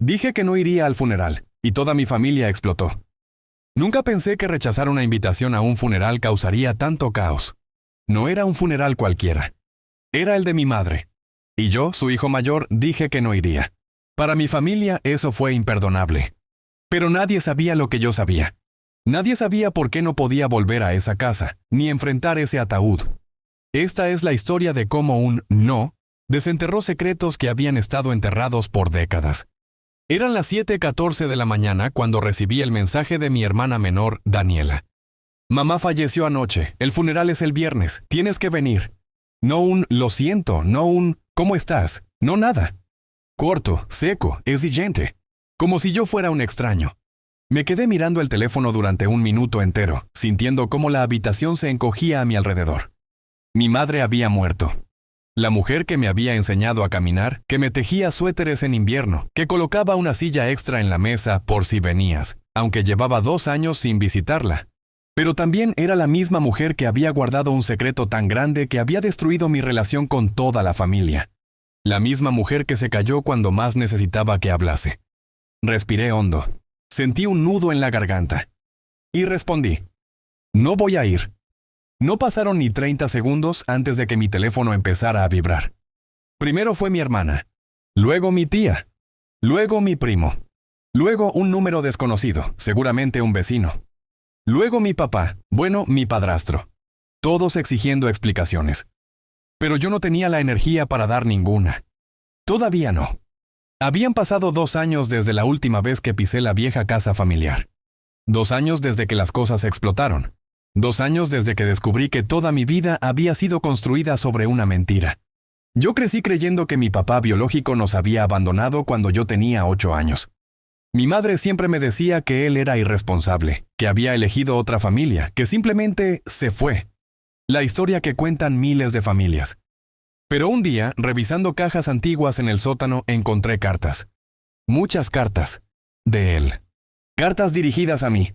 Dije que no iría al funeral, y toda mi familia explotó. Nunca pensé que rechazar una invitación a un funeral causaría tanto caos. No era un funeral cualquiera. Era el de mi madre. Y yo, su hijo mayor, dije que no iría. Para mi familia eso fue imperdonable. Pero nadie sabía lo que yo sabía. Nadie sabía por qué no podía volver a esa casa, ni enfrentar ese ataúd. Esta es la historia de cómo un no desenterró secretos que habían estado enterrados por décadas. Eran las 7:14 de la mañana cuando recibí el mensaje de mi hermana menor, Daniela. Mamá falleció anoche, el funeral es el viernes, tienes que venir. No un lo siento, no un ¿cómo estás? No nada. Corto, seco, exigente. Como si yo fuera un extraño. Me quedé mirando el teléfono durante un minuto entero, sintiendo cómo la habitación se encogía a mi alrededor. Mi madre había muerto. La mujer que me había enseñado a caminar, que me tejía suéteres en invierno, que colocaba una silla extra en la mesa por si venías, aunque llevaba 2 años sin visitarla. Pero también era la misma mujer que había guardado un secreto tan grande que había destruido mi relación con toda la familia. La misma mujer que se calló cuando más necesitaba que hablase. Respiré hondo. Sentí un nudo en la garganta. Y respondí: no voy a ir. No pasaron ni 30 segundos antes de que mi teléfono empezara a vibrar. Primero fue mi hermana, luego mi tía, luego mi primo, luego un número desconocido, seguramente un vecino. Luego mi papá, bueno, mi padrastro. Todos exigiendo explicaciones. Pero yo no tenía la energía para dar ninguna. Todavía no. Habían pasado 2 años desde la última vez que pisé la vieja casa familiar. 2 años desde que las cosas explotaron. 2 años desde que descubrí que toda mi vida había sido construida sobre una mentira. Yo crecí creyendo que mi papá biológico nos había abandonado cuando yo tenía 8 años. Mi madre siempre me decía que él era irresponsable, que había elegido otra familia, que simplemente se fue. La historia que cuentan miles de familias. Pero un día, revisando cajas antiguas en el sótano, encontré cartas. Muchas cartas. De él. Cartas dirigidas a mí.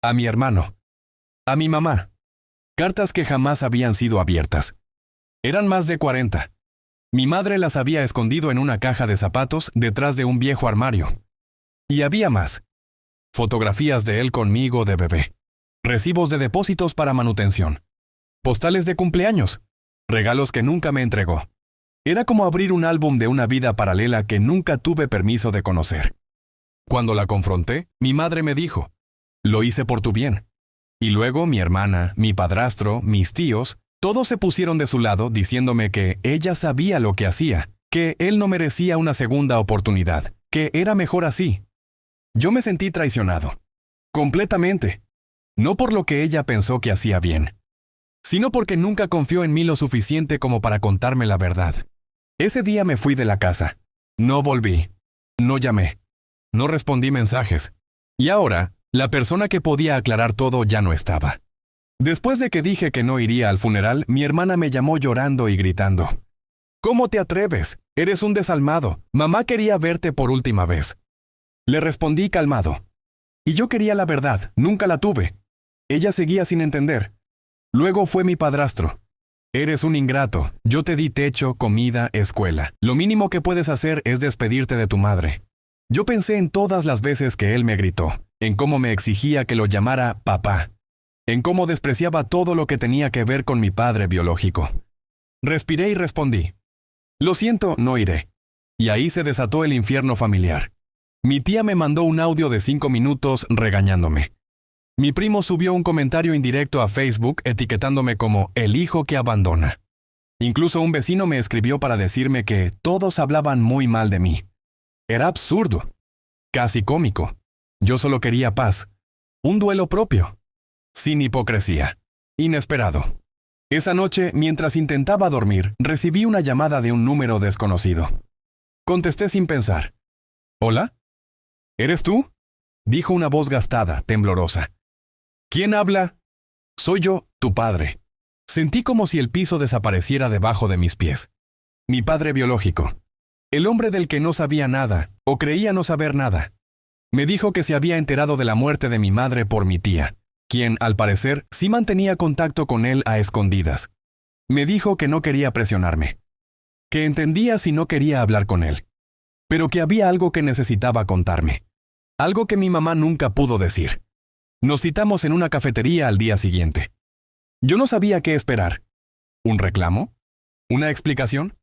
A mi hermano. A mi mamá. Cartas que jamás habían sido abiertas. Eran más de 40. Mi madre las había escondido en una caja de zapatos detrás de un viejo armario. Y había más. Fotografías de él conmigo de bebé. Recibos de depósitos para manutención. Postales de cumpleaños. Regalos que nunca me entregó. Era como abrir un álbum de una vida paralela que nunca tuve permiso de conocer. Cuando la confronté, mi madre me dijo: lo hice por tu bien. Y luego mi hermana, mi padrastro, mis tíos, todos se pusieron de su lado diciéndome que ella sabía lo que hacía, que él no merecía una segunda oportunidad, que era mejor así. Yo me sentí traicionado. Completamente. No por lo que ella pensó que hacía bien, sino porque nunca confió en mí lo suficiente como para contarme la verdad. Ese día me fui de la casa. No volví. No llamé. No respondí mensajes. Y ahora, la persona que podía aclarar todo ya no estaba. Después de que dije que no iría al funeral, mi hermana me llamó llorando y gritando: ¿cómo te atreves? Eres un desalmado. Mamá quería verte por última vez. Le respondí calmado. Y yo quería la verdad, nunca la tuve. Ella seguía sin entender. Luego fue mi padrastro. Eres un ingrato. Yo te di techo, comida, escuela. Lo mínimo que puedes hacer es despedirte de tu madre. Yo pensé en todas las veces que él me gritó, en cómo me exigía que lo llamara papá, en cómo despreciaba todo lo que tenía que ver con mi padre biológico. Respiré y respondí: lo siento, no iré. Y ahí se desató el infierno familiar. Mi tía me mandó un audio de 5 minutos regañándome. Mi primo subió un comentario indirecto a Facebook etiquetándome como el hijo que abandona. Incluso un vecino me escribió para decirme que todos hablaban muy mal de mí. Era absurdo. Casi cómico. Yo solo quería paz. Un duelo propio. Sin hipocresía. Inesperado. Esa noche, mientras intentaba dormir, recibí una llamada de un número desconocido. Contesté sin pensar. ¿Hola? ¿Eres tú?, dijo una voz gastada, temblorosa. ¿Quién habla? Soy yo, tu padre. Sentí como si el piso desapareciera debajo de mis pies. Mi padre biológico. El hombre del que no sabía nada, o creía no saber nada. Me dijo que se había enterado de la muerte de mi madre por mi tía, quien, al parecer, sí mantenía contacto con él a escondidas. Me dijo que no quería presionarme. Que entendía si no quería hablar con él. pero que había algo que necesitaba contarme. Algo que mi mamá nunca pudo decir. Nos citamos en una cafetería al día siguiente. Yo no sabía qué esperar. ¿Un reclamo? ¿Una explicación?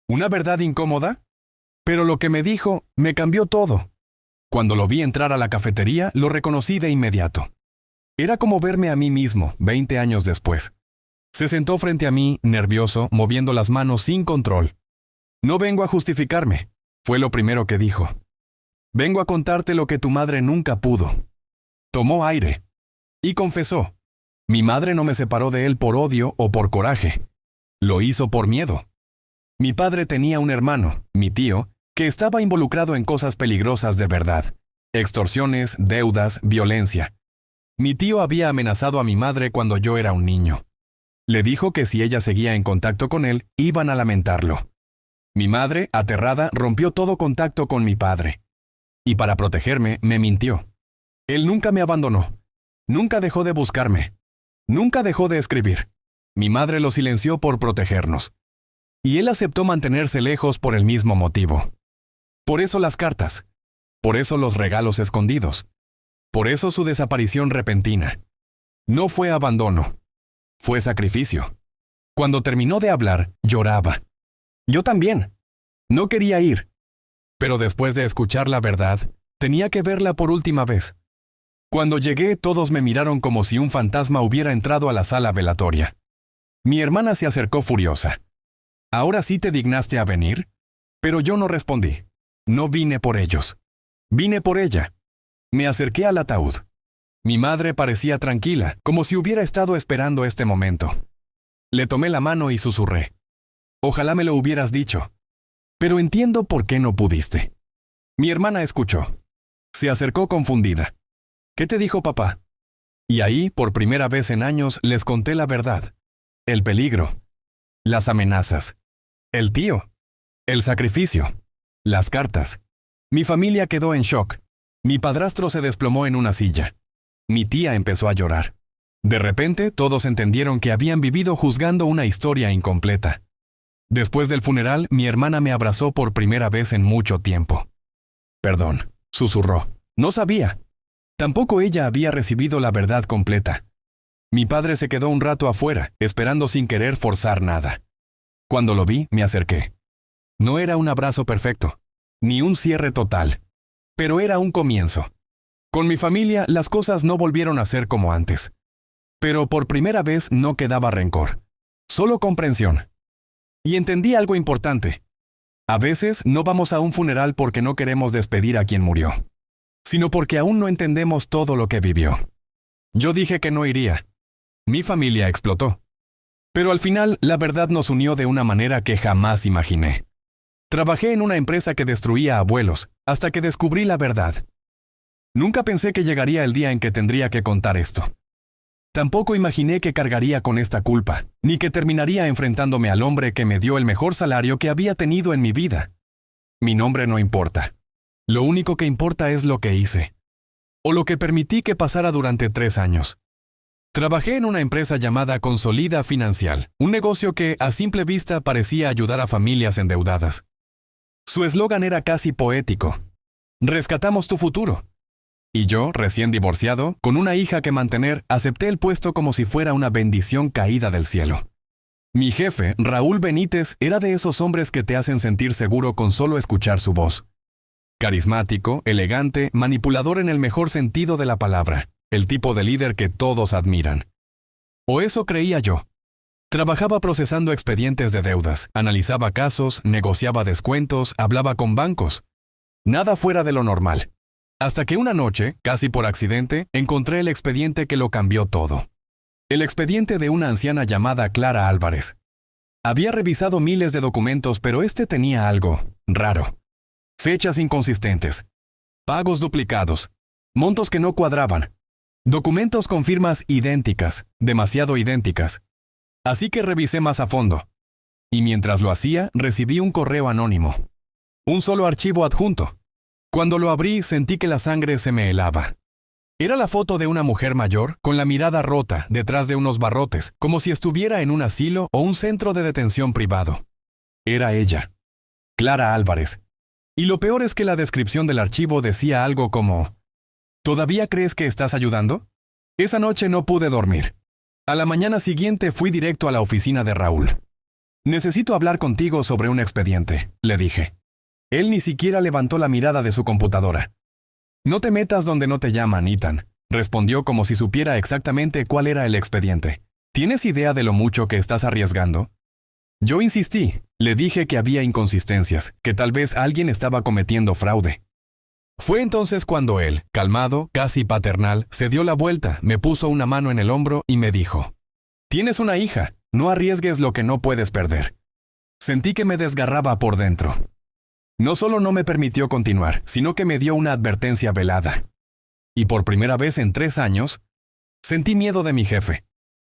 ¿Una verdad incómoda? Pero lo que me dijo me cambió todo. Cuando lo vi entrar a la cafetería, lo reconocí de inmediato. Era como verme a mí mismo, 20 años después. Se sentó frente a mí, nervioso, moviendo las manos sin control. No vengo a justificarme, fue lo primero que dijo. Vengo a contarte lo que tu madre nunca pudo. Tomó aire. Y confesó. Mi madre no me separó de él por odio o por coraje. Lo hizo por miedo. Mi padre tenía un hermano, mi tío, que estaba involucrado en cosas peligrosas de verdad. Extorsiones, deudas, violencia. Mi tío había amenazado a mi madre cuando yo era un niño. Le dijo que si ella seguía en contacto con él, iban a lamentarlo. Mi madre, aterrada, rompió todo contacto con mi padre. Y para protegerme, me mintió. Él nunca me abandonó. Nunca dejó de buscarme. Nunca dejó de escribir. Mi madre lo silenció por protegernos. Y él aceptó mantenerse lejos por el mismo motivo. Por eso las cartas. Por eso los regalos escondidos. Por eso su desaparición repentina. No fue abandono. Fue sacrificio. Cuando terminó de hablar, lloraba. Yo también. No quería ir. Pero después de escuchar la verdad, tenía que verla por última vez. Cuando llegué, todos me miraron como si un fantasma hubiera entrado a la sala velatoria. Mi hermana se acercó furiosa. ¿Ahora sí te dignaste a venir? Pero yo no respondí. No vine por ellos. Vine por ella. Me acerqué al ataúd. Mi madre parecía tranquila, como si hubiera estado esperando este momento. Le tomé la mano y susurré. Ojalá me lo hubieras dicho. Pero entiendo por qué no pudiste. Mi hermana escuchó. Se acercó confundida. ¿Qué te dijo papá? Y ahí, por primera vez en años, les conté la verdad. El peligro. Las amenazas. El tío. El sacrificio. Las cartas. Mi familia quedó en shock. Mi padrastro se desplomó en una silla. Mi tía empezó a llorar. De repente, todos entendieron que habían vivido juzgando una historia incompleta. Después del funeral, mi hermana me abrazó por primera vez en mucho tiempo. Perdón, susurró. No sabía. Tampoco ella había recibido la verdad completa. Mi padre se quedó un rato afuera, esperando sin querer forzar nada. Cuando lo vi, me acerqué. No era un abrazo perfecto, ni un cierre total, pero era un comienzo. Con mi familia, las cosas no volvieron a ser como antes. Pero por primera vez no quedaba rencor, solo comprensión. Y entendí algo importante. A veces no vamos a un funeral porque no queremos despedir a quien murió, sino porque aún no entendemos todo lo que vivió. Yo dije que no iría. Mi familia explotó. Pero al final, la verdad nos unió de una manera que jamás imaginé. Trabajé en una empresa que destruía abuelos, hasta que descubrí la verdad. Nunca pensé que llegaría el día en que tendría que contar esto. Tampoco imaginé que cargaría con esta culpa, ni que terminaría enfrentándome al hombre que me dio el mejor salario que había tenido en mi vida. Mi nombre no importa. Lo único que importa es lo que hice. O lo que permití que pasara durante 3 años. Trabajé en una empresa llamada Consolida Financial, un negocio que, a simple vista, parecía ayudar a familias endeudadas. Su eslogan era casi poético. Rescatamos tu futuro. Y yo, recién divorciado, con una hija que mantener, acepté el puesto como si fuera una bendición caída del cielo. Mi jefe, Raúl Benítez, era de esos hombres que te hacen sentir seguro con solo escuchar su voz. Carismático, elegante, manipulador en el mejor sentido de la palabra, el tipo de líder que todos admiran. O eso creía yo. Trabajaba procesando expedientes de deudas, analizaba casos, negociaba descuentos, hablaba con bancos. Nada fuera de lo normal. Hasta que una noche, casi por accidente, encontré el expediente que lo cambió todo. El expediente de una anciana llamada Clara Álvarez. Había revisado miles de documentos, pero este tenía algo raro. Fechas inconsistentes. Pagos duplicados. Montos que no cuadraban. Documentos con firmas idénticas, demasiado idénticas. Así que revisé más a fondo. Y mientras lo hacía, recibí un correo anónimo. Un solo archivo adjunto. Cuando lo abrí, sentí que la sangre se me helaba. Era la foto de una mujer mayor, con la mirada rota, detrás de unos barrotes, como si estuviera en un asilo o un centro de detención privado. Era ella. Clara Álvarez. Y lo peor es que la descripción del archivo decía algo como: ¿todavía crees que estás ayudando? Esa noche no pude dormir. A la mañana siguiente fui directo a la oficina de Raúl. Necesito hablar contigo sobre un expediente, le dije. Él ni siquiera levantó la mirada de su computadora. No te metas donde no te llaman, Ethan, respondió como si supiera exactamente cuál era el expediente. ¿Tienes idea de lo mucho que estás arriesgando? Yo insistí, le dije que había inconsistencias, que tal vez alguien estaba cometiendo fraude. Fue entonces cuando él, calmado, casi paternal, se dio la vuelta, me puso una mano en el hombro y me dijo: «Tienes una hija, no arriesgues lo que no puedes perder». Sentí que me desgarraba por dentro. No solo no me permitió continuar, sino que me dio una advertencia velada. Y por primera vez en 3 años, sentí miedo de mi jefe.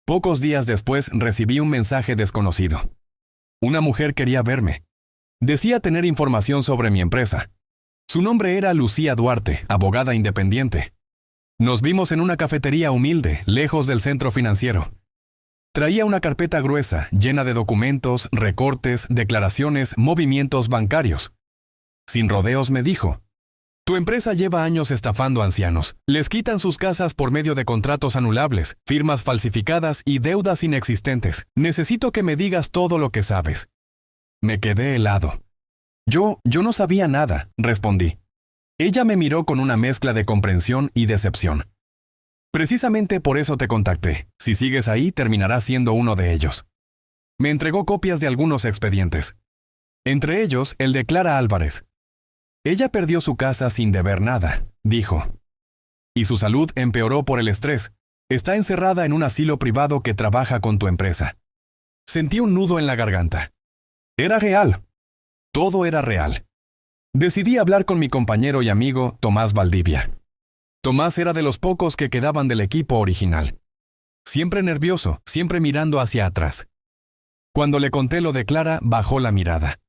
Pocos días después recibí un mensaje desconocido. Una mujer quería verme. Decía tener información sobre mi empresa. Su nombre era Lucía Duarte, abogada independiente. Nos vimos en una cafetería humilde, lejos del centro financiero. Traía una carpeta gruesa, llena de documentos, recortes, declaraciones, movimientos bancarios. Sin rodeos me dijo: «Tu empresa lleva años estafando a ancianos. Les quitan sus casas por medio de contratos anulables, firmas falsificadas y deudas inexistentes. Necesito que me digas todo lo que sabes». Me quedé helado. Yo no sabía nada, respondí. Ella me miró con una mezcla de comprensión y decepción. «Precisamente por eso te contacté. Si sigues ahí, terminarás siendo uno de ellos». Me entregó copias de algunos expedientes. Entre ellos, el de Clara Álvarez. «Ella perdió su casa sin deber nada», dijo. «Y su salud empeoró por el estrés. Está encerrada en un asilo privado que trabaja con tu empresa». Sentí un nudo en la garganta. Era real. Todo era real. Decidí hablar con mi compañero y amigo Tomás Valdivia. Tomás era de los pocos que quedaban del equipo original. Siempre nervioso, siempre mirando hacia atrás. Cuando le conté lo de Clara, bajó la mirada.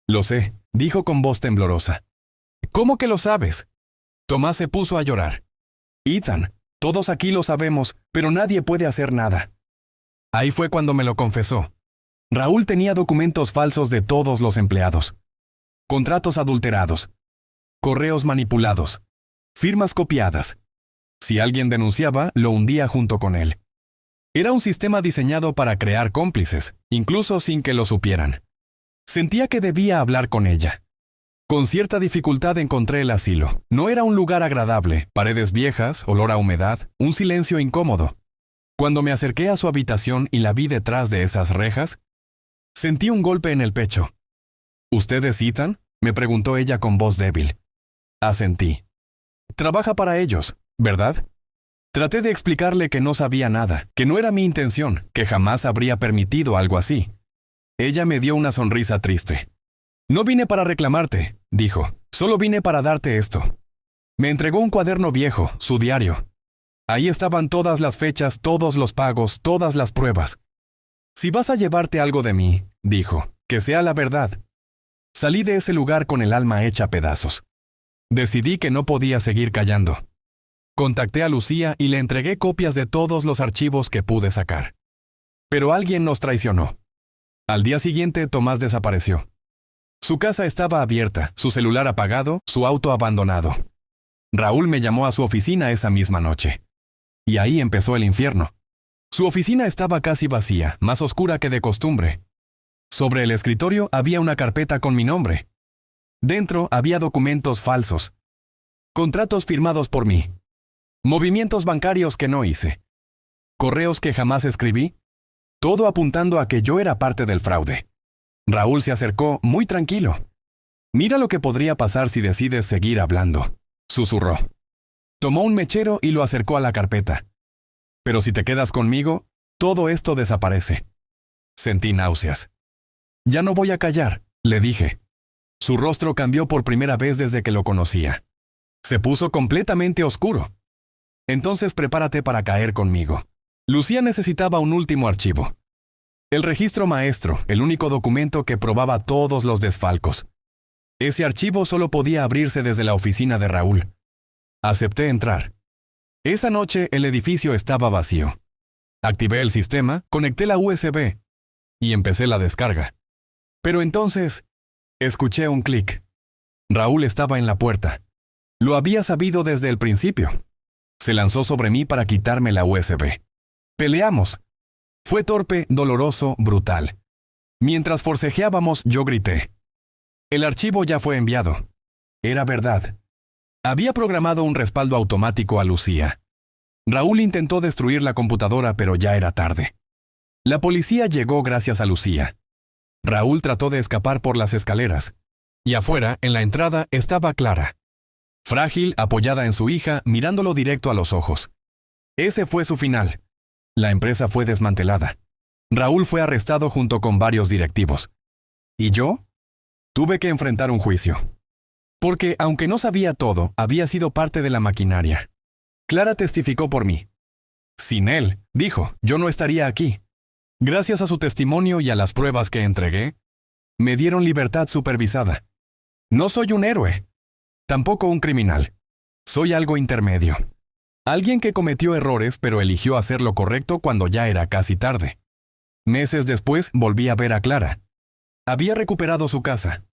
«Lo sé», dijo con voz temblorosa. «¿Cómo que lo sabes?» Tomás se puso a llorar. «Ethan, todos aquí lo sabemos, pero nadie puede hacer nada». Ahí fue cuando me lo confesó. Raúl tenía documentos falsos de todos los empleados. Contratos adulterados. Correos manipulados. Firmas copiadas. Si alguien denunciaba, lo hundía junto con él. Era un sistema diseñado para crear cómplices, incluso sin que lo supieran. Sentía que debía hablar con ella. Con cierta dificultad encontré el asilo. No era un lugar agradable, paredes viejas, olor a humedad, un silencio incómodo. Cuando me acerqué a su habitación y la vi detrás de esas rejas, sentí un golpe en el pecho. «¿Usted es Ethan?», me preguntó ella con voz débil. Asentí. «Trabaja para ellos, ¿verdad?». Traté de explicarle que no sabía nada, que no era mi intención, que jamás habría permitido algo así. Ella me dio una sonrisa triste. «No vine para reclamarte», dijo. «Solo vine para darte esto». Me entregó un cuaderno viejo, su diario. Ahí estaban todas las fechas, todos los pagos, todas las pruebas. «Si vas a llevarte algo de mí», dijo, «que sea la verdad». Salí de ese lugar con el alma hecha pedazos. Decidí que no podía seguir callando. Contacté a Lucía y le entregué copias de todos los archivos que pude sacar. Pero alguien nos traicionó. Al día siguiente, Tomás desapareció. Su casa estaba abierta, su celular apagado, su auto abandonado. Raúl me llamó a su oficina esa misma noche. Y ahí empezó el infierno. Su oficina estaba casi vacía, más oscura que de costumbre. Sobre el escritorio había una carpeta con mi nombre. Dentro había documentos falsos. Contratos firmados por mí. Movimientos bancarios que no hice. Correos que jamás escribí. Todo apuntando a que yo era parte del fraude. Raúl se acercó muy tranquilo. «Mira lo que podría pasar si decides seguir hablando», susurró. Tomó un mechero y lo acercó a la carpeta. «Pero si te quedas conmigo, todo esto desaparece». Sentí náuseas. «Ya no voy a callar», le dije. Su rostro cambió por primera vez desde que lo conocía. Se puso completamente oscuro. «Entonces prepárate para caer conmigo». Lucía necesitaba un último archivo. El registro maestro, el único documento que probaba todos los desfalcos. Ese archivo solo podía abrirse desde la oficina de Raúl. Acepté entrar. Esa noche el edificio estaba vacío. Activé el sistema, conecté la USB y empecé la descarga. Pero entonces, escuché un clic. Raúl estaba en la puerta. Lo había sabido desde el principio. Se lanzó sobre mí para quitarme la USB. Peleamos. Fue torpe, doloroso, brutal. Mientras forcejeábamos, yo grité. El archivo ya fue enviado. Era verdad. Había programado un respaldo automático a Lucía. Raúl intentó destruir la computadora, pero ya era tarde. La policía llegó gracias a Lucía. Raúl trató de escapar por las escaleras. Y afuera, en la entrada, estaba Clara. Frágil, apoyada en su hija, mirándolo directo a los ojos. Ese fue su final. La empresa fue desmantelada. Raúl fue arrestado junto con varios directivos. ¿Y yo? Tuve que enfrentar un juicio. Porque, aunque no sabía todo, había sido parte de la maquinaria. Clara testificó por mí. Sin él, dijo, yo no estaría aquí. Gracias a su testimonio y a las pruebas que entregué, me dieron libertad supervisada. No soy un héroe. Tampoco un criminal. Soy algo intermedio. Alguien que cometió errores pero eligió hacer lo correcto cuando ya era casi tarde. Meses después volví a ver a Clara. Había recuperado su casa.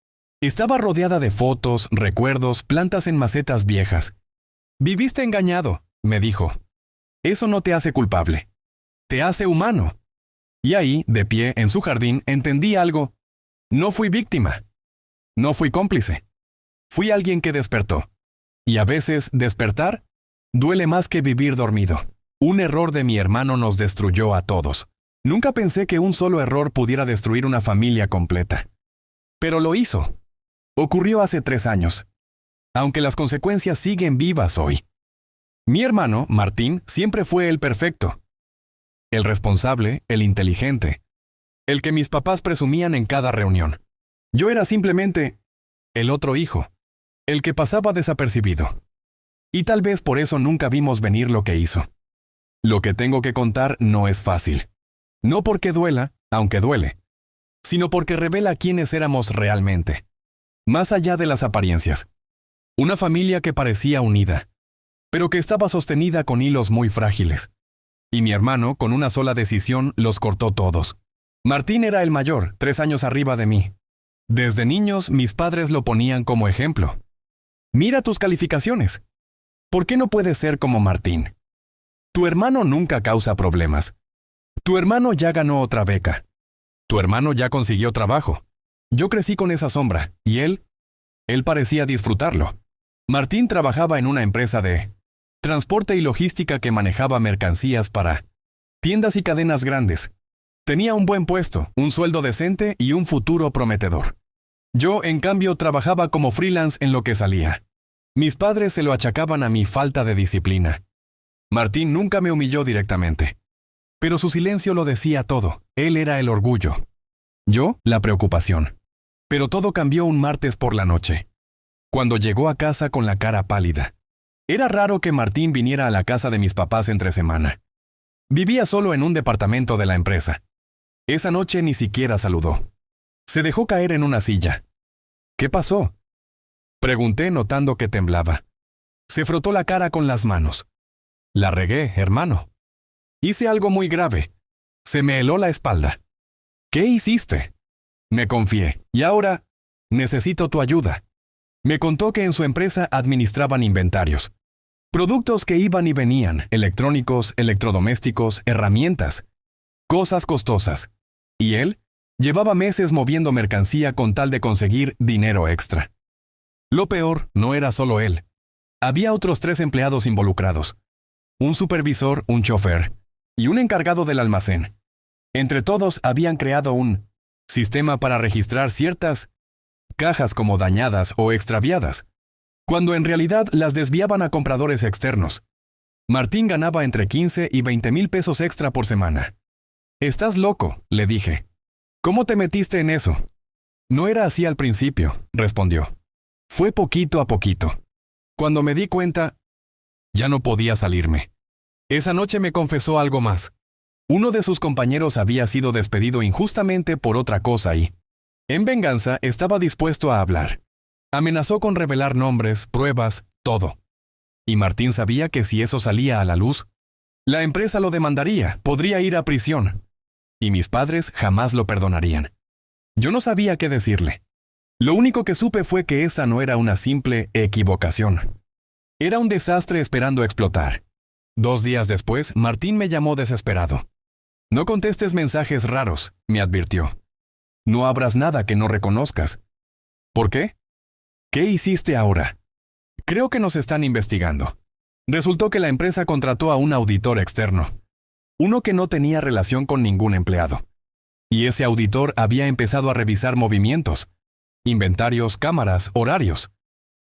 Estaba rodeada de fotos, recuerdos, plantas en macetas viejas. Viviste engañado, me dijo. Eso no te hace culpable. Te hace humano. Y ahí, de pie, en su jardín, entendí algo. No fui víctima. No fui cómplice. Fui alguien que despertó. Y a veces, despertar duele más que vivir dormido. Un error de mi hermano nos destruyó a todos. Nunca pensé que un solo error pudiera destruir una familia completa. Pero lo hizo. Ocurrió hace 3 años. Aunque las consecuencias siguen vivas hoy. Mi hermano, Martín, siempre fue el perfecto. El responsable, el inteligente. El que mis papás presumían en cada reunión. Yo era simplemente el otro hijo. El que pasaba desapercibido. Y tal vez por eso nunca vimos venir lo que hizo. Lo que tengo que contar no es fácil. No porque duela, aunque duele, sino porque revela quiénes éramos realmente. Más allá de las apariencias. Una familia que parecía unida, pero que estaba sostenida con hilos muy frágiles. Y mi hermano, con una sola decisión, los cortó todos. Martín era el mayor, 3 años arriba de mí. Desde niños, mis padres lo ponían como ejemplo. Mira tus calificaciones. ¿Por qué no puedes ser como Martín? Tu hermano nunca causa problemas. Tu hermano ya ganó otra beca. Tu hermano ya consiguió trabajo. Yo crecí con esa sombra, y él parecía disfrutarlo. Martín trabajaba en una empresa de transporte y logística que manejaba mercancías para tiendas y cadenas grandes. Tenía un buen puesto, un sueldo decente y un futuro prometedor. Yo, en cambio, trabajaba como freelance en lo que salía. Mis padres se lo achacaban a mi falta de disciplina. Martín nunca me humilló directamente. Pero su silencio lo decía todo. Él era el orgullo. Yo, la preocupación. Pero todo cambió un martes por la noche. Cuando llegó a casa con la cara pálida. Era raro que Martín viniera a la casa de mis papás entre semana. Vivía solo en un departamento de la empresa. Esa noche ni siquiera saludó. Se dejó caer en una silla. ¿Qué pasó? Pregunté notando que temblaba. Se frotó la cara con las manos. La regué, hermano. Hice algo muy grave. Se me heló la espalda. ¿Qué hiciste? Me confié. Y ahora necesito tu ayuda. Me contó que en su empresa administraban inventarios. Productos que iban y venían, electrónicos, electrodomésticos, herramientas. Cosas costosas. Y él llevaba meses moviendo mercancía con tal de conseguir dinero extra. Lo peor no era solo él. Había otros 3 empleados involucrados. Un supervisor, un chofer y un encargado del almacén. Entre todos habían creado un sistema para registrar ciertas cajas como dañadas o extraviadas, cuando en realidad las desviaban a compradores externos. Martín ganaba entre 15 y 20 mil pesos extra por semana. «Estás loco», le dije. «¿Cómo te metiste en eso?» «No era así al principio», respondió. «Fue poquito a poquito. Cuando me di cuenta, ya no podía salirme». Esa noche me confesó algo más. Uno de sus compañeros había sido despedido injustamente por otra cosa y, en venganza, estaba dispuesto a hablar. Amenazó con revelar nombres, pruebas, todo. Y Martín sabía que si eso salía a la luz, la empresa lo demandaría, podría ir a prisión. Y mis padres jamás lo perdonarían. Yo no sabía qué decirle. Lo único que supe fue que esa no era una simple equivocación. Era un desastre esperando explotar. 2 días después, Martín me llamó desesperado. No contestes mensajes raros, me advirtió. No abras nada que no reconozcas. ¿Por qué? ¿Qué hiciste ahora? Creo que nos están investigando. Resultó que la empresa contrató a un auditor externo, uno que no tenía relación con ningún empleado. Y ese auditor había empezado a revisar movimientos, inventarios, cámaras, horarios.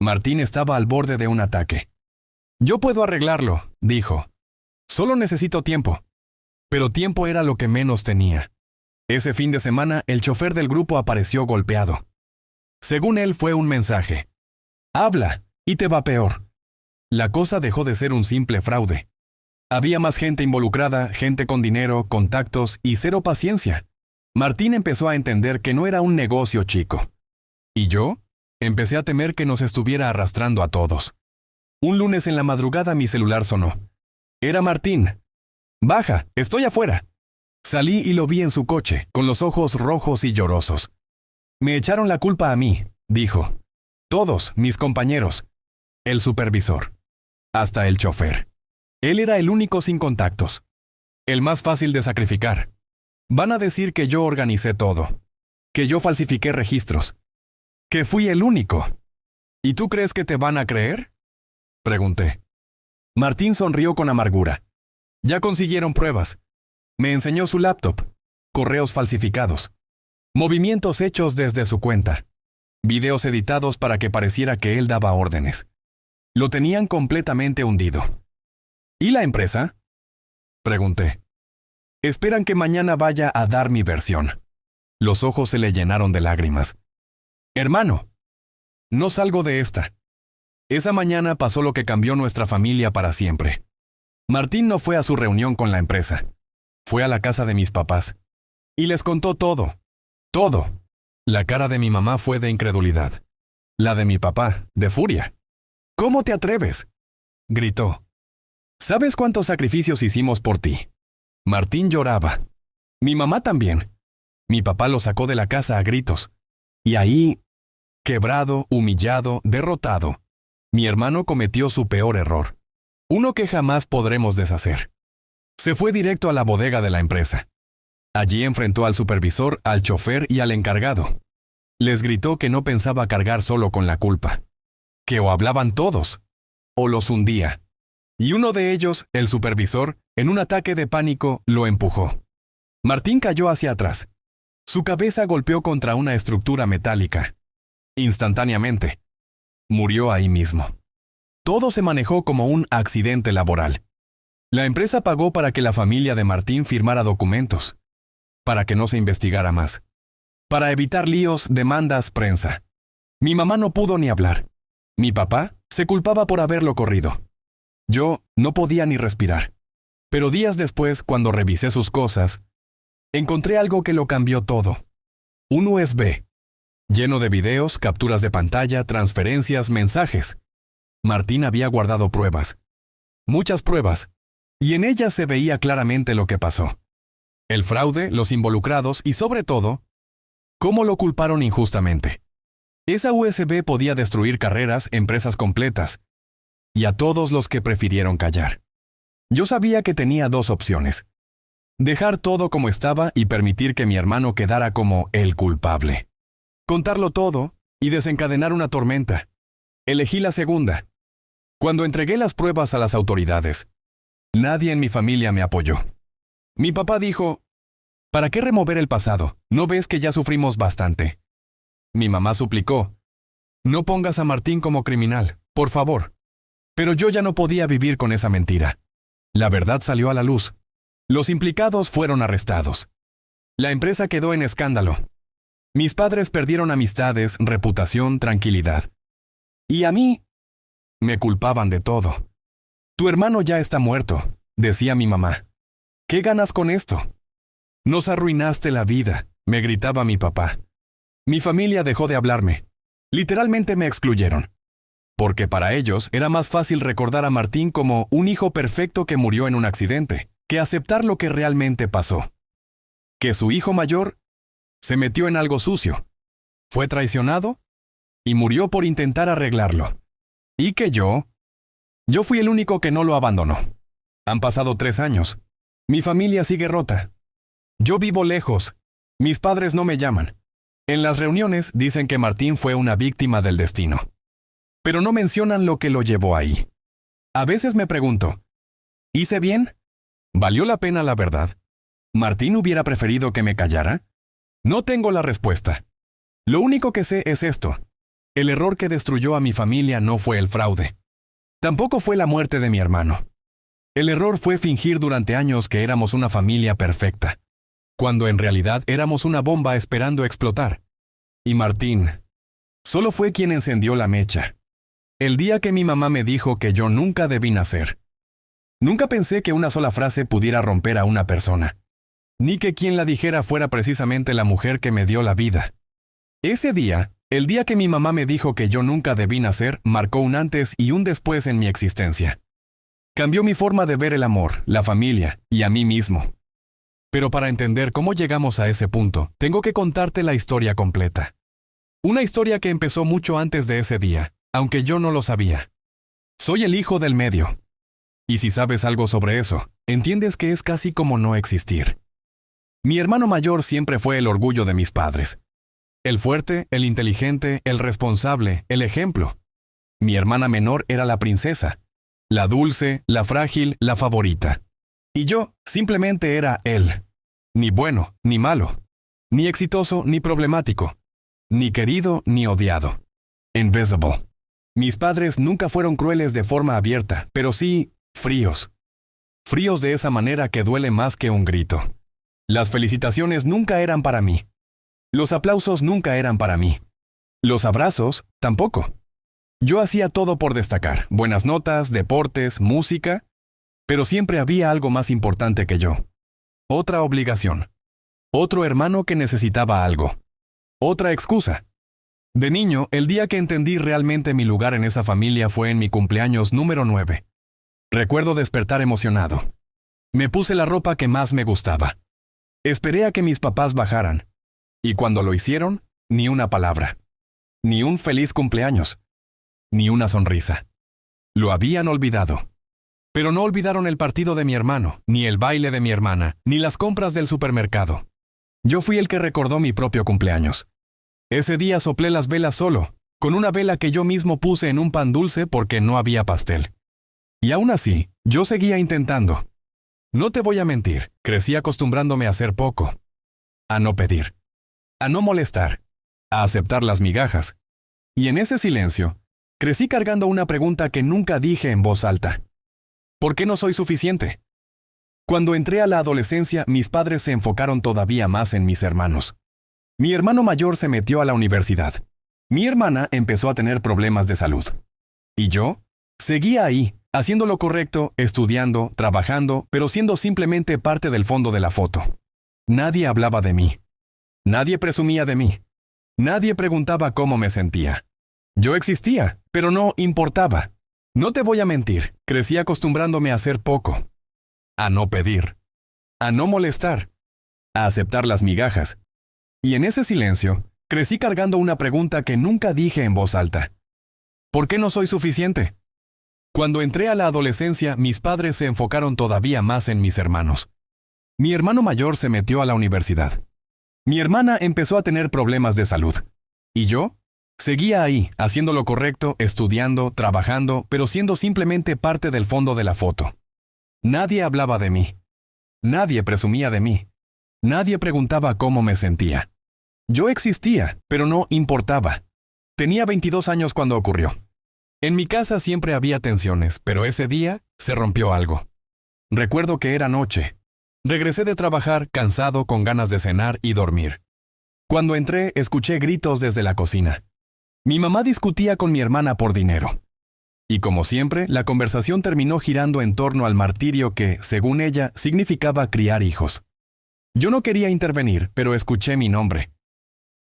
Martín estaba al borde de un ataque. Yo puedo arreglarlo, dijo. Solo necesito tiempo. Pero tiempo era lo que menos tenía. Ese fin de semana, el chofer del grupo apareció golpeado. Según él, fue un mensaje. Habla, y te va peor. La cosa dejó de ser un simple fraude. Había más gente involucrada, gente con dinero, contactos y cero paciencia. Martín empezó a entender que no era un negocio chico. ¿Y yo? Empecé a temer que nos estuviera arrastrando a todos. Un lunes en la madrugada mi celular sonó. Era Martín. Baja, estoy afuera. Salí y lo vi en su coche, con los ojos rojos y llorosos. Me echaron la culpa a mí, dijo. Todos, mis compañeros. El supervisor. Hasta el chofer. Él era el único sin contactos. El más fácil de sacrificar. Van a decir que yo organicé todo. Que yo falsifiqué registros. Que fui el único. ¿Y tú crees que te van a creer? Pregunté. Martín sonrió con amargura. Ya consiguieron pruebas. Me enseñó su laptop, correos falsificados, movimientos hechos desde su cuenta, videos editados para que pareciera que él daba órdenes. Lo tenían completamente hundido. ¿Y la empresa? Pregunté. Esperan que mañana vaya a dar mi versión. Los ojos se le llenaron de lágrimas. Hermano, no salgo de esta. Esa mañana pasó lo que cambió nuestra familia para siempre. Martín no fue a su reunión con la empresa. Fue a la casa de mis papás. Y les contó todo. Todo. La cara de mi mamá fue de incredulidad. La de mi papá, de furia. ¿Cómo te atreves? Gritó. ¿Sabes cuántos sacrificios hicimos por ti? Martín lloraba. Mi mamá también. Mi papá lo sacó de la casa a gritos. Y ahí, quebrado, humillado, derrotado, mi hermano cometió su peor error. Uno que jamás podremos deshacer. Se fue directo a la bodega de la empresa. Allí enfrentó al supervisor, al chofer y al encargado. Les gritó que no pensaba cargar solo con la culpa. Que o hablaban todos, o los hundía. Y uno de ellos, el supervisor, en un ataque de pánico, lo empujó. Martín cayó hacia atrás. Su cabeza golpeó contra una estructura metálica. Instantáneamente. Murió ahí mismo. Todo se manejó como un accidente laboral. La empresa pagó para que la familia de Martín firmara documentos, para que no se investigara más, para evitar líos, demandas, prensa. Mi mamá no pudo ni hablar. Mi papá se culpaba por haberlo corrido. Yo no podía ni respirar. Pero días después, cuando revisé sus cosas, encontré algo que lo cambió todo. Un USB, lleno de videos, capturas de pantalla, transferencias, mensajes. Martín había guardado pruebas. Muchas pruebas. Y en ellas se veía claramente lo que pasó. El fraude, los involucrados y, sobre todo, cómo lo culparon injustamente. Esa USB podía destruir carreras, empresas completas, y a todos los que prefirieron callar. Yo sabía que tenía 2 opciones. Dejar todo como estaba y permitir que mi hermano quedara como el culpable. Contarlo todo y desencadenar una tormenta. Elegí la segunda. Cuando entregué las pruebas a las autoridades, nadie en mi familia me apoyó. Mi papá dijo, ¿para qué remover el pasado? ¿No ves que ya sufrimos bastante? Mi mamá suplicó, no pongas a Martín como criminal, por favor. Pero yo ya no podía vivir con esa mentira. La verdad salió a la luz. Los implicados fueron arrestados. La empresa quedó en escándalo. Mis padres perdieron amistades, reputación, tranquilidad. Y a mí, me culpaban de todo. Tu hermano ya está muerto, decía mi mamá. ¿Qué ganas con esto? Nos arruinaste la vida, me gritaba mi papá. Mi familia dejó de hablarme. Literalmente me excluyeron. Porque para ellos era más fácil recordar a Martín como un hijo perfecto que murió en un accidente, que aceptar lo que realmente pasó. Que su hijo mayor se metió en algo sucio. fue traicionado y murió por intentar arreglarlo. Y que yo fui el único que no lo abandonó. Han pasado 3 años. Mi familia sigue rota. Yo vivo lejos. Mis padres no me llaman. En las reuniones dicen que Martín fue una víctima del destino. Pero no mencionan lo que lo llevó ahí. A veces me pregunto, ¿hice bien? ¿Valió la pena la verdad? ¿Martín hubiera preferido que me callara? No tengo la respuesta. Lo único que sé es esto. El error que destruyó a mi familia no fue el fraude. Tampoco fue la muerte de mi hermano. El error fue fingir durante años que éramos una familia perfecta, cuando en realidad éramos una bomba esperando explotar. Y Martín solo fue quien encendió la mecha. El día que mi mamá me dijo que yo nunca debí nacer. Nunca pensé que una sola frase pudiera romper a una persona, ni que quien la dijera fuera precisamente la mujer que me dio la vida. Ese día, el día que mi mamá me dijo que yo nunca debí nacer, marcó un antes y un después en mi existencia. Cambió mi forma de ver el amor, la familia y a mí mismo. Pero para entender cómo llegamos a ese punto, tengo que contarte la historia completa. Una historia que empezó mucho antes de ese día, aunque yo no lo sabía. Soy el hijo del medio. Y si sabes algo sobre eso, entiendes que es casi como no existir. Mi hermano mayor siempre fue el orgullo de mis padres. El fuerte, el inteligente, el responsable, el ejemplo. Mi hermana menor era la princesa, la dulce, la frágil, la favorita. Y yo simplemente era él. Ni bueno, ni malo. Ni exitoso, ni problemático. Ni querido, ni odiado. Invisible. Mis padres nunca fueron crueles de forma abierta, pero sí fríos. Fríos de esa manera que duele más que un grito. Las felicitaciones nunca eran para mí. Los aplausos nunca eran para mí. Los abrazos, tampoco. Yo hacía todo por destacar, buenas notas, deportes, música, pero siempre había algo más importante que yo. Otra obligación. Otro hermano que necesitaba algo. Otra excusa. De niño, el día que entendí realmente mi lugar en esa familia fue en mi cumpleaños número 9. Recuerdo despertar emocionado. Me puse la ropa que más me gustaba. Esperé a que mis papás bajaran. Y cuando lo hicieron, ni una palabra. Ni un feliz cumpleaños. Ni una sonrisa. Lo habían olvidado. Pero no olvidaron el partido de mi hermano, ni el baile de mi hermana, ni las compras del supermercado. Yo fui el que recordó mi propio cumpleaños. Ese día soplé las velas solo, con una vela que yo mismo puse en un pan dulce porque no había pastel. Y aún así, yo seguía intentando. No te voy a mentir, crecí acostumbrándome a hacer poco. A no pedir. A no molestar. A aceptar las migajas. Y en ese silencio, crecí cargando una pregunta que nunca dije en voz alta. ¿Por qué no soy suficiente? Cuando entré a la adolescencia, mis padres se enfocaron todavía más en mis hermanos. Mi hermano mayor se metió a la universidad. Mi hermana empezó a tener problemas de salud. ¿Y yo? Seguía ahí, haciendo lo correcto, estudiando, trabajando, pero siendo simplemente parte del fondo de la foto. Nadie hablaba de mí. Nadie presumía de mí. Nadie preguntaba cómo me sentía. Yo existía, pero no importaba. No te voy a mentir, crecí acostumbrándome a hacer poco. A no pedir. A no molestar. A aceptar las migajas. Y en ese silencio, crecí cargando una pregunta que nunca dije en voz alta. ¿Por qué no soy suficiente? Cuando entré a la adolescencia, mis padres se enfocaron todavía más en mis hermanos. Mi hermano mayor se metió a la universidad. Mi hermana empezó a tener problemas de salud. ¿Y yo? Seguía ahí, haciendo lo correcto, estudiando, trabajando, pero siendo simplemente parte del fondo de la foto. Nadie hablaba de mí. Nadie presumía de mí. Nadie preguntaba cómo me sentía. Yo existía, pero no importaba. Tenía 22 años cuando ocurrió. En mi casa siempre había tensiones, pero ese día se rompió algo. Recuerdo que era noche. Regresé de trabajar, cansado, con ganas de cenar y dormir. Cuando entré, escuché gritos desde la cocina. Mi mamá discutía con mi hermana por dinero. Y como siempre, la conversación terminó girando en torno al martirio que, según ella, significaba criar hijos. Yo no quería intervenir, pero escuché mi nombre.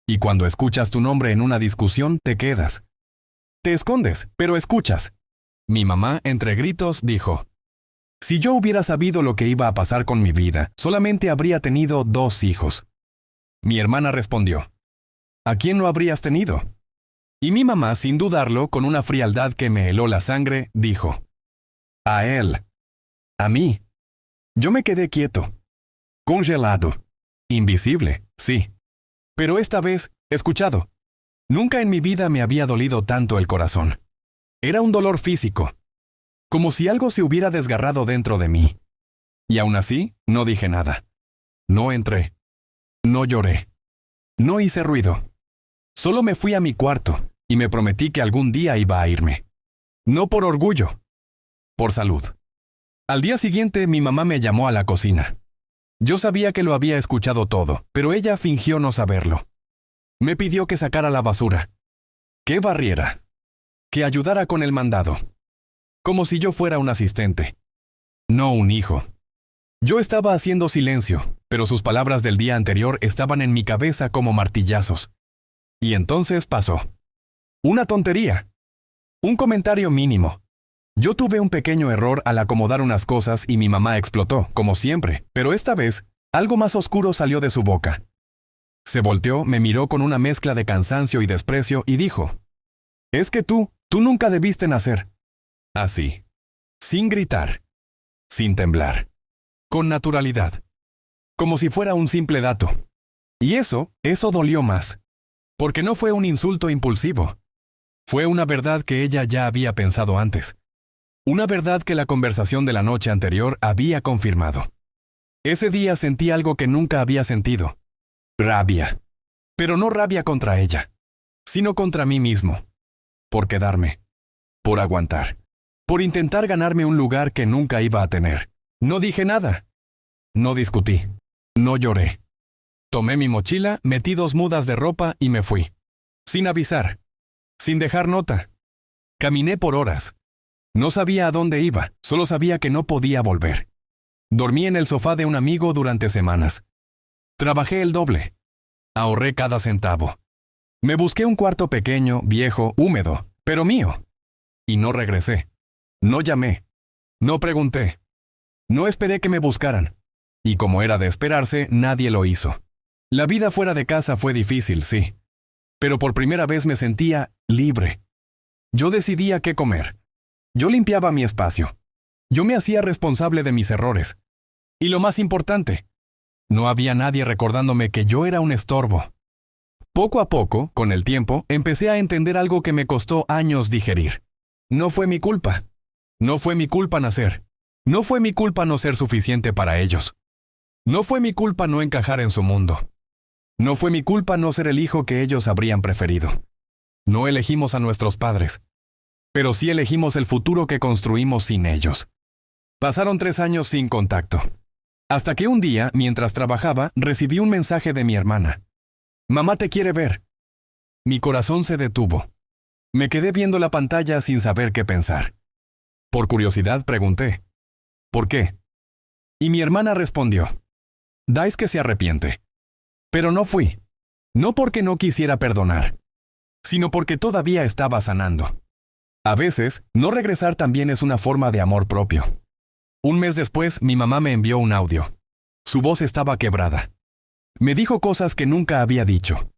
Y cuando escuchas tu nombre en una discusión, te quedas. Te escondes, pero escuchas. Mi mamá, entre gritos, dijo: si yo hubiera sabido lo que iba a pasar con mi vida, solamente habría tenido 2 hijos. Mi hermana respondió: ¿A quién no habrías tenido? Y mi mamá, sin dudarlo, con una frialdad que me heló la sangre, dijo: a él. A mí. Yo me quedé quieto. Congelado. Invisible, sí. Pero esta vez, escuchado. Nunca en mi vida me había dolido tanto el corazón. Era un dolor físico. Como si algo se hubiera desgarrado dentro de mí. Y aún así, no dije nada. No entré. No lloré. No hice ruido. Solo me fui a mi cuarto, y me prometí que algún día iba a irme. No por orgullo. Por salud. Al día siguiente, mi mamá me llamó a la cocina. Yo sabía que lo había escuchado todo, pero ella fingió no saberlo. Me pidió que sacara la basura, que barriera, que ayudara con el mandado. Como si yo fuera un asistente, no un hijo. Yo estaba haciendo silencio, pero sus palabras del día anterior estaban en mi cabeza como martillazos. Y entonces pasó. Una tontería. Un comentario mínimo. Yo tuve un pequeño error al acomodar unas cosas y mi mamá explotó, como siempre, pero esta vez, algo más oscuro salió de su boca. Se volteó, me miró con una mezcla de cansancio y desprecio y dijo: «Es que tú nunca debiste nacer». Así. Sin gritar. Sin temblar. Con naturalidad. Como si fuera un simple dato. Y eso dolió más. Porque no fue un insulto impulsivo. Fue una verdad que ella ya había pensado antes. Una verdad que la conversación de la noche anterior había confirmado. Ese día sentí algo que nunca había sentido. Rabia. Pero no rabia contra ella, sino contra mí mismo. Por quedarme. Por aguantar. Por intentar ganarme un lugar que nunca iba a tener. No dije nada. No discutí. No lloré. Tomé mi mochila, metí 2 mudas de ropa y me fui. Sin avisar. Sin dejar nota. Caminé por horas. No sabía a dónde iba, solo sabía que no podía volver. Dormí en el sofá de un amigo durante semanas. Trabajé el doble. Ahorré cada centavo. Me busqué un cuarto pequeño, viejo, húmedo, pero mío. Y no regresé. No llamé. No pregunté. No esperé que me buscaran. Y como era de esperarse, nadie lo hizo. La vida fuera de casa fue difícil, sí. Pero por primera vez me sentía libre. Yo decidía qué comer. Yo limpiaba mi espacio. Yo me hacía responsable de mis errores. Y lo más importante, no había nadie recordándome que yo era un estorbo. Poco a poco, con el tiempo, empecé a entender algo que me costó años digerir. No fue mi culpa. No fue mi culpa nacer. No fue mi culpa no ser suficiente para ellos. No fue mi culpa no encajar en su mundo. No fue mi culpa no ser el hijo que ellos habrían preferido. No elegimos a nuestros padres. Pero sí elegimos el futuro que construimos sin ellos. Pasaron 3 años sin contacto. Hasta que un día, mientras trabajaba, recibí un mensaje de mi hermana. «Mamá te quiere ver». Mi corazón se detuvo. Me quedé viendo la pantalla sin saber qué pensar. Por curiosidad pregunté: «¿Por qué?». Y mi hermana respondió: «Dice que se arrepiente». Pero no fui. No porque no quisiera perdonar, sino porque todavía estaba sanando. A veces, no regresar también es una forma de amor propio. Un mes después, mi mamá me envió un audio. Su voz estaba quebrada. Me dijo cosas que nunca había dicho.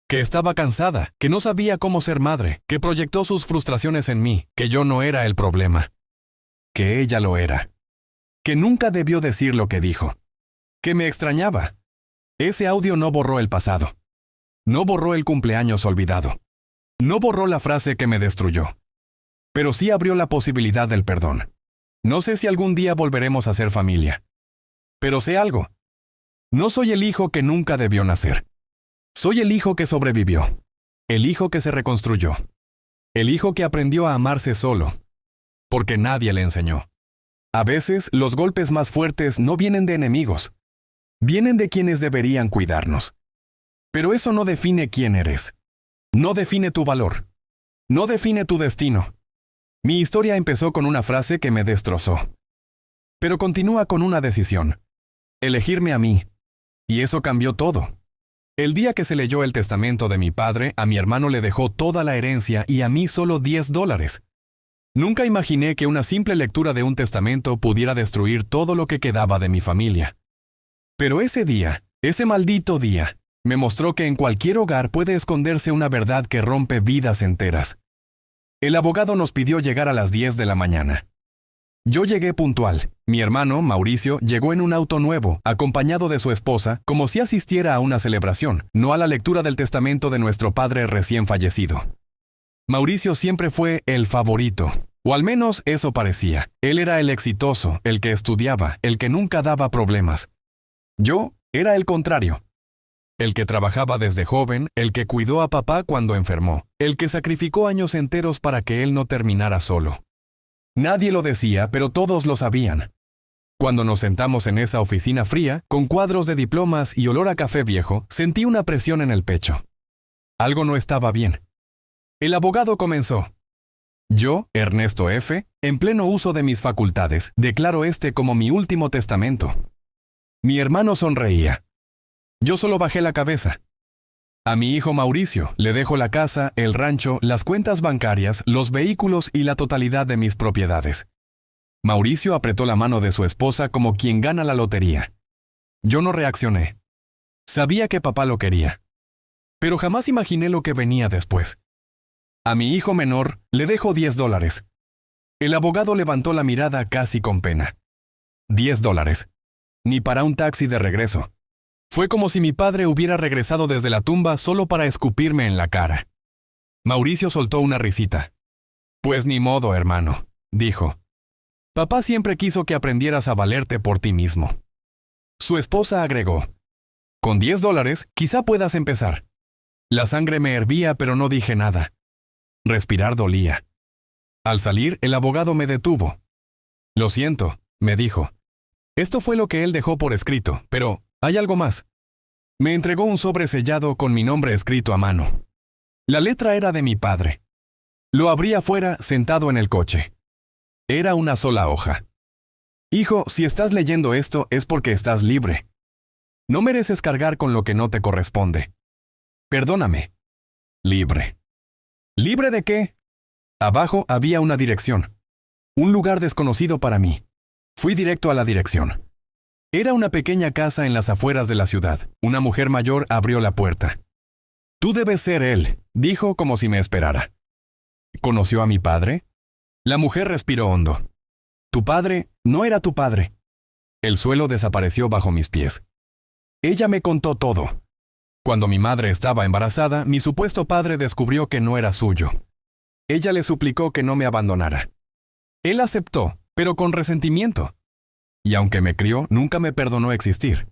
Que estaba cansada, que no sabía cómo ser madre, que proyectó sus frustraciones en mí, que yo no era el problema. Que ella lo era. Que nunca debió decir lo que dijo. Que me extrañaba. Ese audio no borró el pasado. No borró el cumpleaños olvidado. No borró la frase que me destruyó. Pero sí abrió la posibilidad del perdón. No sé si algún día volveremos a ser familia. Pero sé algo. No soy el hijo que nunca debió nacer. Soy el hijo que sobrevivió. El hijo que se reconstruyó. El hijo que aprendió a amarse solo. Porque nadie le enseñó. A veces, los golpes más fuertes no vienen de enemigos. Vienen de quienes deberían cuidarnos. Pero eso no define quién eres. No define tu valor. No define tu destino. Mi historia empezó con una frase que me destrozó. Pero continúa con una decisión. Elegirme a mí. Y eso cambió todo. El día que se leyó el testamento de mi padre, a mi hermano le dejó toda la herencia y a mí solo $10. Nunca imaginé que una simple lectura de un testamento pudiera destruir todo lo que quedaba de mi familia. Pero ese día, ese maldito día, Me mostró que en cualquier hogar puede esconderse una verdad que rompe vidas enteras. El abogado nos pidió llegar a las 10 de la mañana. Yo llegué puntual. Mi hermano, Mauricio, llegó en un auto nuevo, acompañado de su esposa, como si asistiera a una celebración, no a la lectura del testamento de nuestro padre recién fallecido. Mauricio siempre fue el favorito, o al menos eso parecía. Él era el exitoso, el que estudiaba, el que nunca daba problemas. Yo era el contrario. El que trabajaba desde joven, el que cuidó a papá cuando enfermó, el que sacrificó años enteros para que él no terminara solo. Nadie lo decía, pero todos lo sabían. Cuando nos sentamos en esa oficina fría, con cuadros de diplomas y olor a café viejo, sentí una presión en el pecho. Algo no estaba bien. El abogado comenzó. Yo, Ernesto F., en pleno uso de mis facultades, declaro este como mi último testamento. Mi hermano sonreía. Yo solo bajé la cabeza. A mi hijo Mauricio le dejo la casa, el rancho, las cuentas bancarias, los vehículos y la totalidad de mis propiedades. Mauricio apretó la mano de su esposa como quien gana la lotería. Yo no reaccioné. Sabía que papá lo quería. Pero jamás imaginé lo que venía después. A mi hijo menor le dejo $10. El abogado levantó la mirada casi con pena. $10. Ni para un taxi de regreso. Fue como si mi padre hubiera regresado desde la tumba solo para escupirme en la cara. Mauricio soltó una risita. Pues ni modo, hermano, dijo. Papá siempre quiso que aprendieras a valerte por ti mismo. Su esposa agregó. Con $10 quizá puedas empezar. La sangre me hervía, pero no dije nada. Respirar dolía. Al salir, el abogado me detuvo. Lo siento, me dijo. Esto fue lo que él dejó por escrito, pero hay algo más. Me entregó un sobre sellado con mi nombre escrito a mano. La letra era de mi padre. Lo abrí afuera, sentado en el coche. Era una sola hoja. Hijo, si estás leyendo esto es porque estás libre. No mereces cargar con lo que no te corresponde. Perdóname. Libre. ¿Libre de qué? Abajo había una dirección. Un lugar desconocido para mí. Fui directo a la dirección. Era una pequeña casa en las afueras de la ciudad. Una mujer mayor abrió la puerta. Tú debes ser él, dijo como si me esperara. ¿Conoció a mi padre? La mujer respiró hondo. Tu padre no era tu padre. El suelo desapareció bajo mis pies. Ella me contó todo. Cuando mi madre estaba embarazada, mi supuesto padre descubrió que no era suyo. Ella le suplicó que no me abandonara. Él aceptó, pero con resentimiento. Y aunque me crió, nunca me perdonó existir.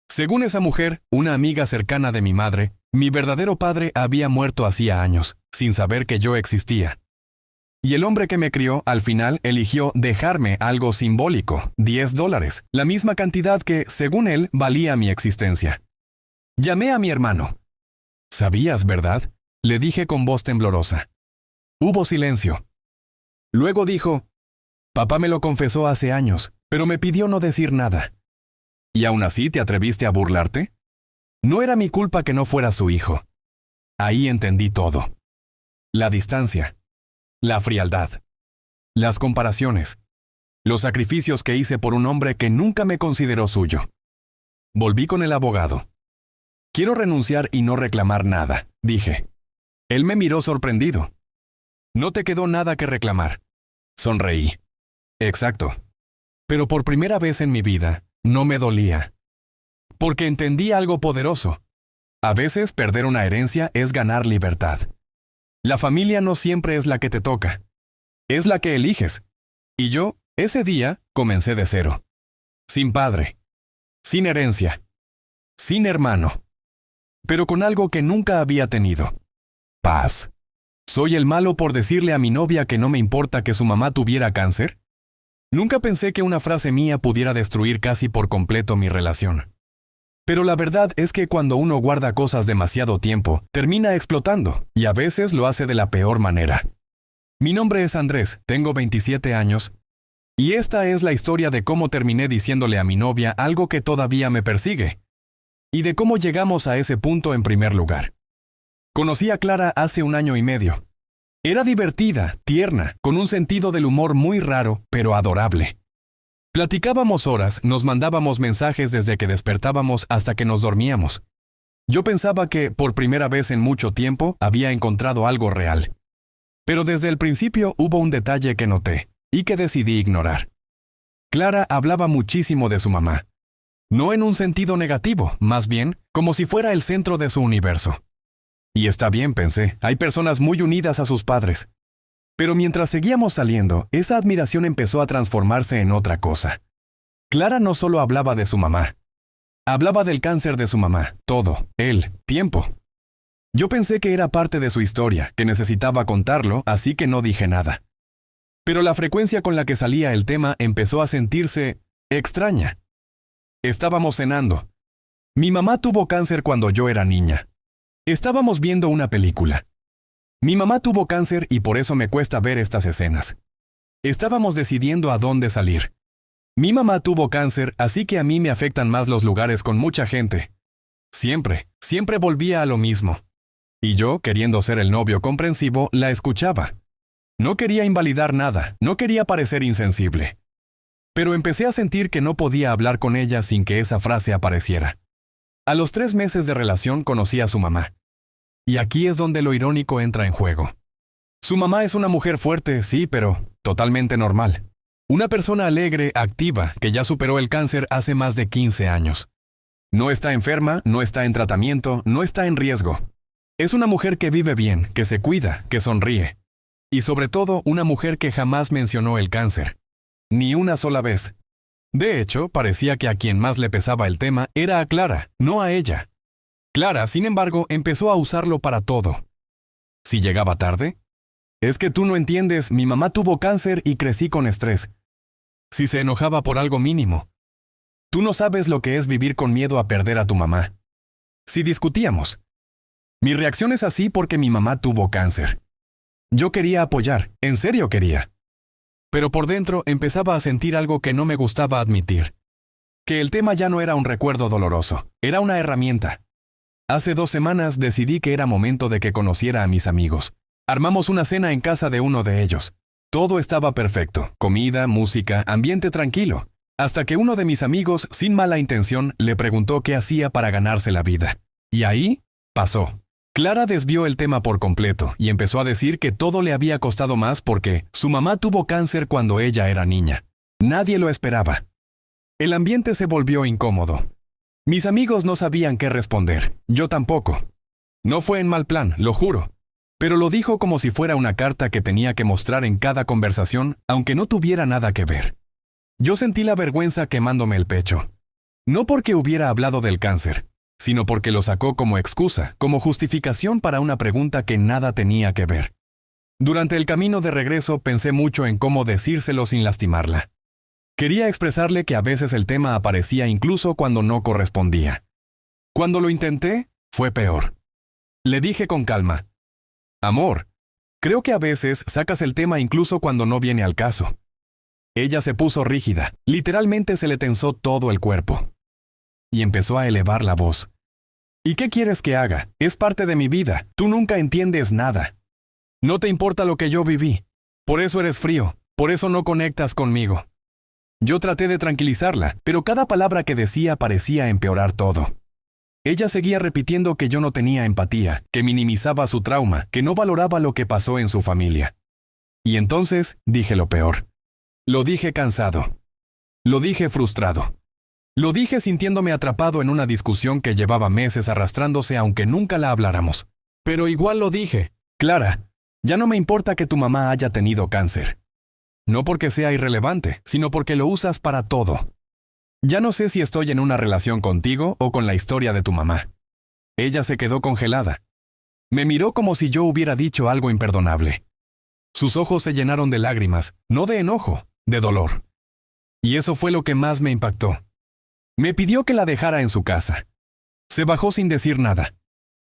Según esa mujer, una amiga cercana de mi madre, mi verdadero padre había muerto hacía años, sin saber que yo existía. Y el hombre que me crió, al final, eligió dejarme algo simbólico, $10, la misma cantidad que, según él, valía mi existencia. Llamé a mi hermano. ¿Sabías, verdad? Le dije con voz temblorosa. Hubo silencio. Luego dijo, papá me lo confesó hace años, pero me pidió no decir nada. ¿Y aún así te atreviste a burlarte? No era mi culpa que no fuera su hijo. Ahí entendí todo. La distancia. La frialdad. Las comparaciones. Los sacrificios que hice por un hombre que nunca me consideró suyo. Volví con el abogado. Quiero renunciar y no reclamar nada, dije. Él me miró sorprendido. No te quedó nada que reclamar. Sonreí. Exacto. Pero por primera vez en mi vida, no me dolía. Porque entendí algo poderoso. A veces perder una herencia es ganar libertad. La familia no siempre es la que te toca. Es la que eliges. Y yo, ese día, comencé de cero. Sin padre. Sin herencia. Sin hermano. Pero con algo que nunca había tenido. Paz. ¿Soy el malo por decirle a mi novia que no me importa que su mamá tuviera cáncer? Nunca pensé que una frase mía pudiera destruir casi por completo mi relación. Pero la verdad es que cuando uno guarda cosas demasiado tiempo, termina explotando, y a veces lo hace de la peor manera. Mi nombre es Andrés, tengo 27 años, y esta es la historia de cómo terminé diciéndole a mi novia algo que todavía me persigue, y de cómo llegamos a ese punto en primer lugar. Conocí a Clara hace 1 año y medio. Era divertida, tierna, con un sentido del humor muy raro, pero adorable. Platicábamos horas, nos mandábamos mensajes desde que despertábamos hasta que nos dormíamos. Yo pensaba que, por primera vez en mucho tiempo, había encontrado algo real. Pero desde el principio hubo un detalle que noté, y que decidí ignorar. Clara hablaba muchísimo de su mamá. No en un sentido negativo, más bien, como si fuera el centro de su universo. Y está bien, pensé, hay personas muy unidas a sus padres. Pero mientras seguíamos saliendo, esa admiración empezó a transformarse en otra cosa. Clara no solo hablaba de su mamá. Hablaba del cáncer de su mamá, todo, él, tiempo. Yo pensé que era parte de su historia, que necesitaba contarlo, así que no dije nada. Pero la frecuencia con la que salía el tema empezó a sentirse extraña. Estábamos cenando. Mi mamá tuvo cáncer cuando yo era niña. Estábamos viendo una película. Mi mamá tuvo cáncer y por eso me cuesta ver estas escenas. Estábamos decidiendo a dónde salir. Mi mamá tuvo cáncer, así que a mí me afectan más los lugares con mucha gente. Siempre volvía a lo mismo. Y yo, queriendo ser el novio comprensivo, la escuchaba. No quería invalidar nada, no quería parecer insensible. Pero empecé a sentir que no podía hablar con ella sin que esa frase apareciera. A los 3 meses de relación conocí a su mamá. Y aquí es donde lo irónico entra en juego. Su mamá es una mujer fuerte, sí, pero totalmente normal. Una persona alegre, activa, que ya superó el cáncer hace más de 15 años. No está enferma, no está en tratamiento, no está en riesgo. Es una mujer que vive bien, que se cuida, que sonríe. Y sobre todo, una mujer que jamás mencionó el cáncer. Ni una sola vez. De hecho, parecía que a quien más le pesaba el tema era a Clara, no a ella. Clara, sin embargo, empezó a usarlo para todo. Si llegaba tarde, es que tú no entiendes, mi mamá tuvo cáncer y crecí con estrés. Si se enojaba por algo mínimo. Tú no sabes lo que es vivir con miedo a perder a tu mamá. Si discutíamos. Mi reacción es así porque mi mamá tuvo cáncer. Yo quería apoyar, en serio quería. Pero por dentro empezaba a sentir algo que no me gustaba admitir. Que el tema ya no era un recuerdo doloroso, era una herramienta. Hace 2 semanas decidí que era momento de que conociera a mis amigos. Armamos una cena en casa de uno de ellos. Todo estaba perfecto, comida, música, ambiente tranquilo. Hasta que uno de mis amigos, sin mala intención, le preguntó qué hacía para ganarse la vida. Y ahí, pasó. Clara desvió el tema por completo y empezó a decir que todo le había costado más porque su mamá tuvo cáncer cuando ella era niña. Nadie lo esperaba. El ambiente se volvió incómodo. Mis amigos no sabían qué responder, yo tampoco. No fue en mal plan, lo juro. Pero lo dijo como si fuera una carta que tenía que mostrar en cada conversación, aunque no tuviera nada que ver. Yo sentí la vergüenza quemándome el pecho. No porque hubiera hablado del cáncer, sino porque lo sacó como excusa, como justificación para una pregunta que nada tenía que ver. Durante el camino de regreso pensé mucho en cómo decírselo sin lastimarla. Quería expresarle que a veces el tema aparecía incluso cuando no correspondía. Cuando lo intenté, fue peor. Le dije con calma: amor, creo que a veces sacas el tema incluso cuando no viene al caso. Ella se puso rígida, literalmente se le tensó todo el cuerpo. Y empezó a elevar la voz. ¿Y qué quieres que haga? Es parte de mi vida, tú nunca entiendes nada. No te importa lo que yo viví. Por eso eres frío, por eso no conectas conmigo. Yo traté de tranquilizarla, pero cada palabra que decía parecía empeorar todo. Ella seguía repitiendo que yo no tenía empatía, que minimizaba su trauma, que no valoraba lo que pasó en su familia. Y entonces dije lo peor. Lo dije cansado. Lo dije frustrado. Lo dije sintiéndome atrapado en una discusión que llevaba meses arrastrándose aunque nunca la habláramos. Pero igual lo dije. Clara, ya no me importa que tu mamá haya tenido cáncer. No porque sea irrelevante, sino porque lo usas para todo. Ya no sé si estoy en una relación contigo o con la historia de tu mamá. Ella se quedó congelada. Me miró como si yo hubiera dicho algo imperdonable. Sus ojos se llenaron de lágrimas, no de enojo, de dolor. Y eso fue lo que más me impactó. Me pidió que la dejara en su casa. Se bajó sin decir nada.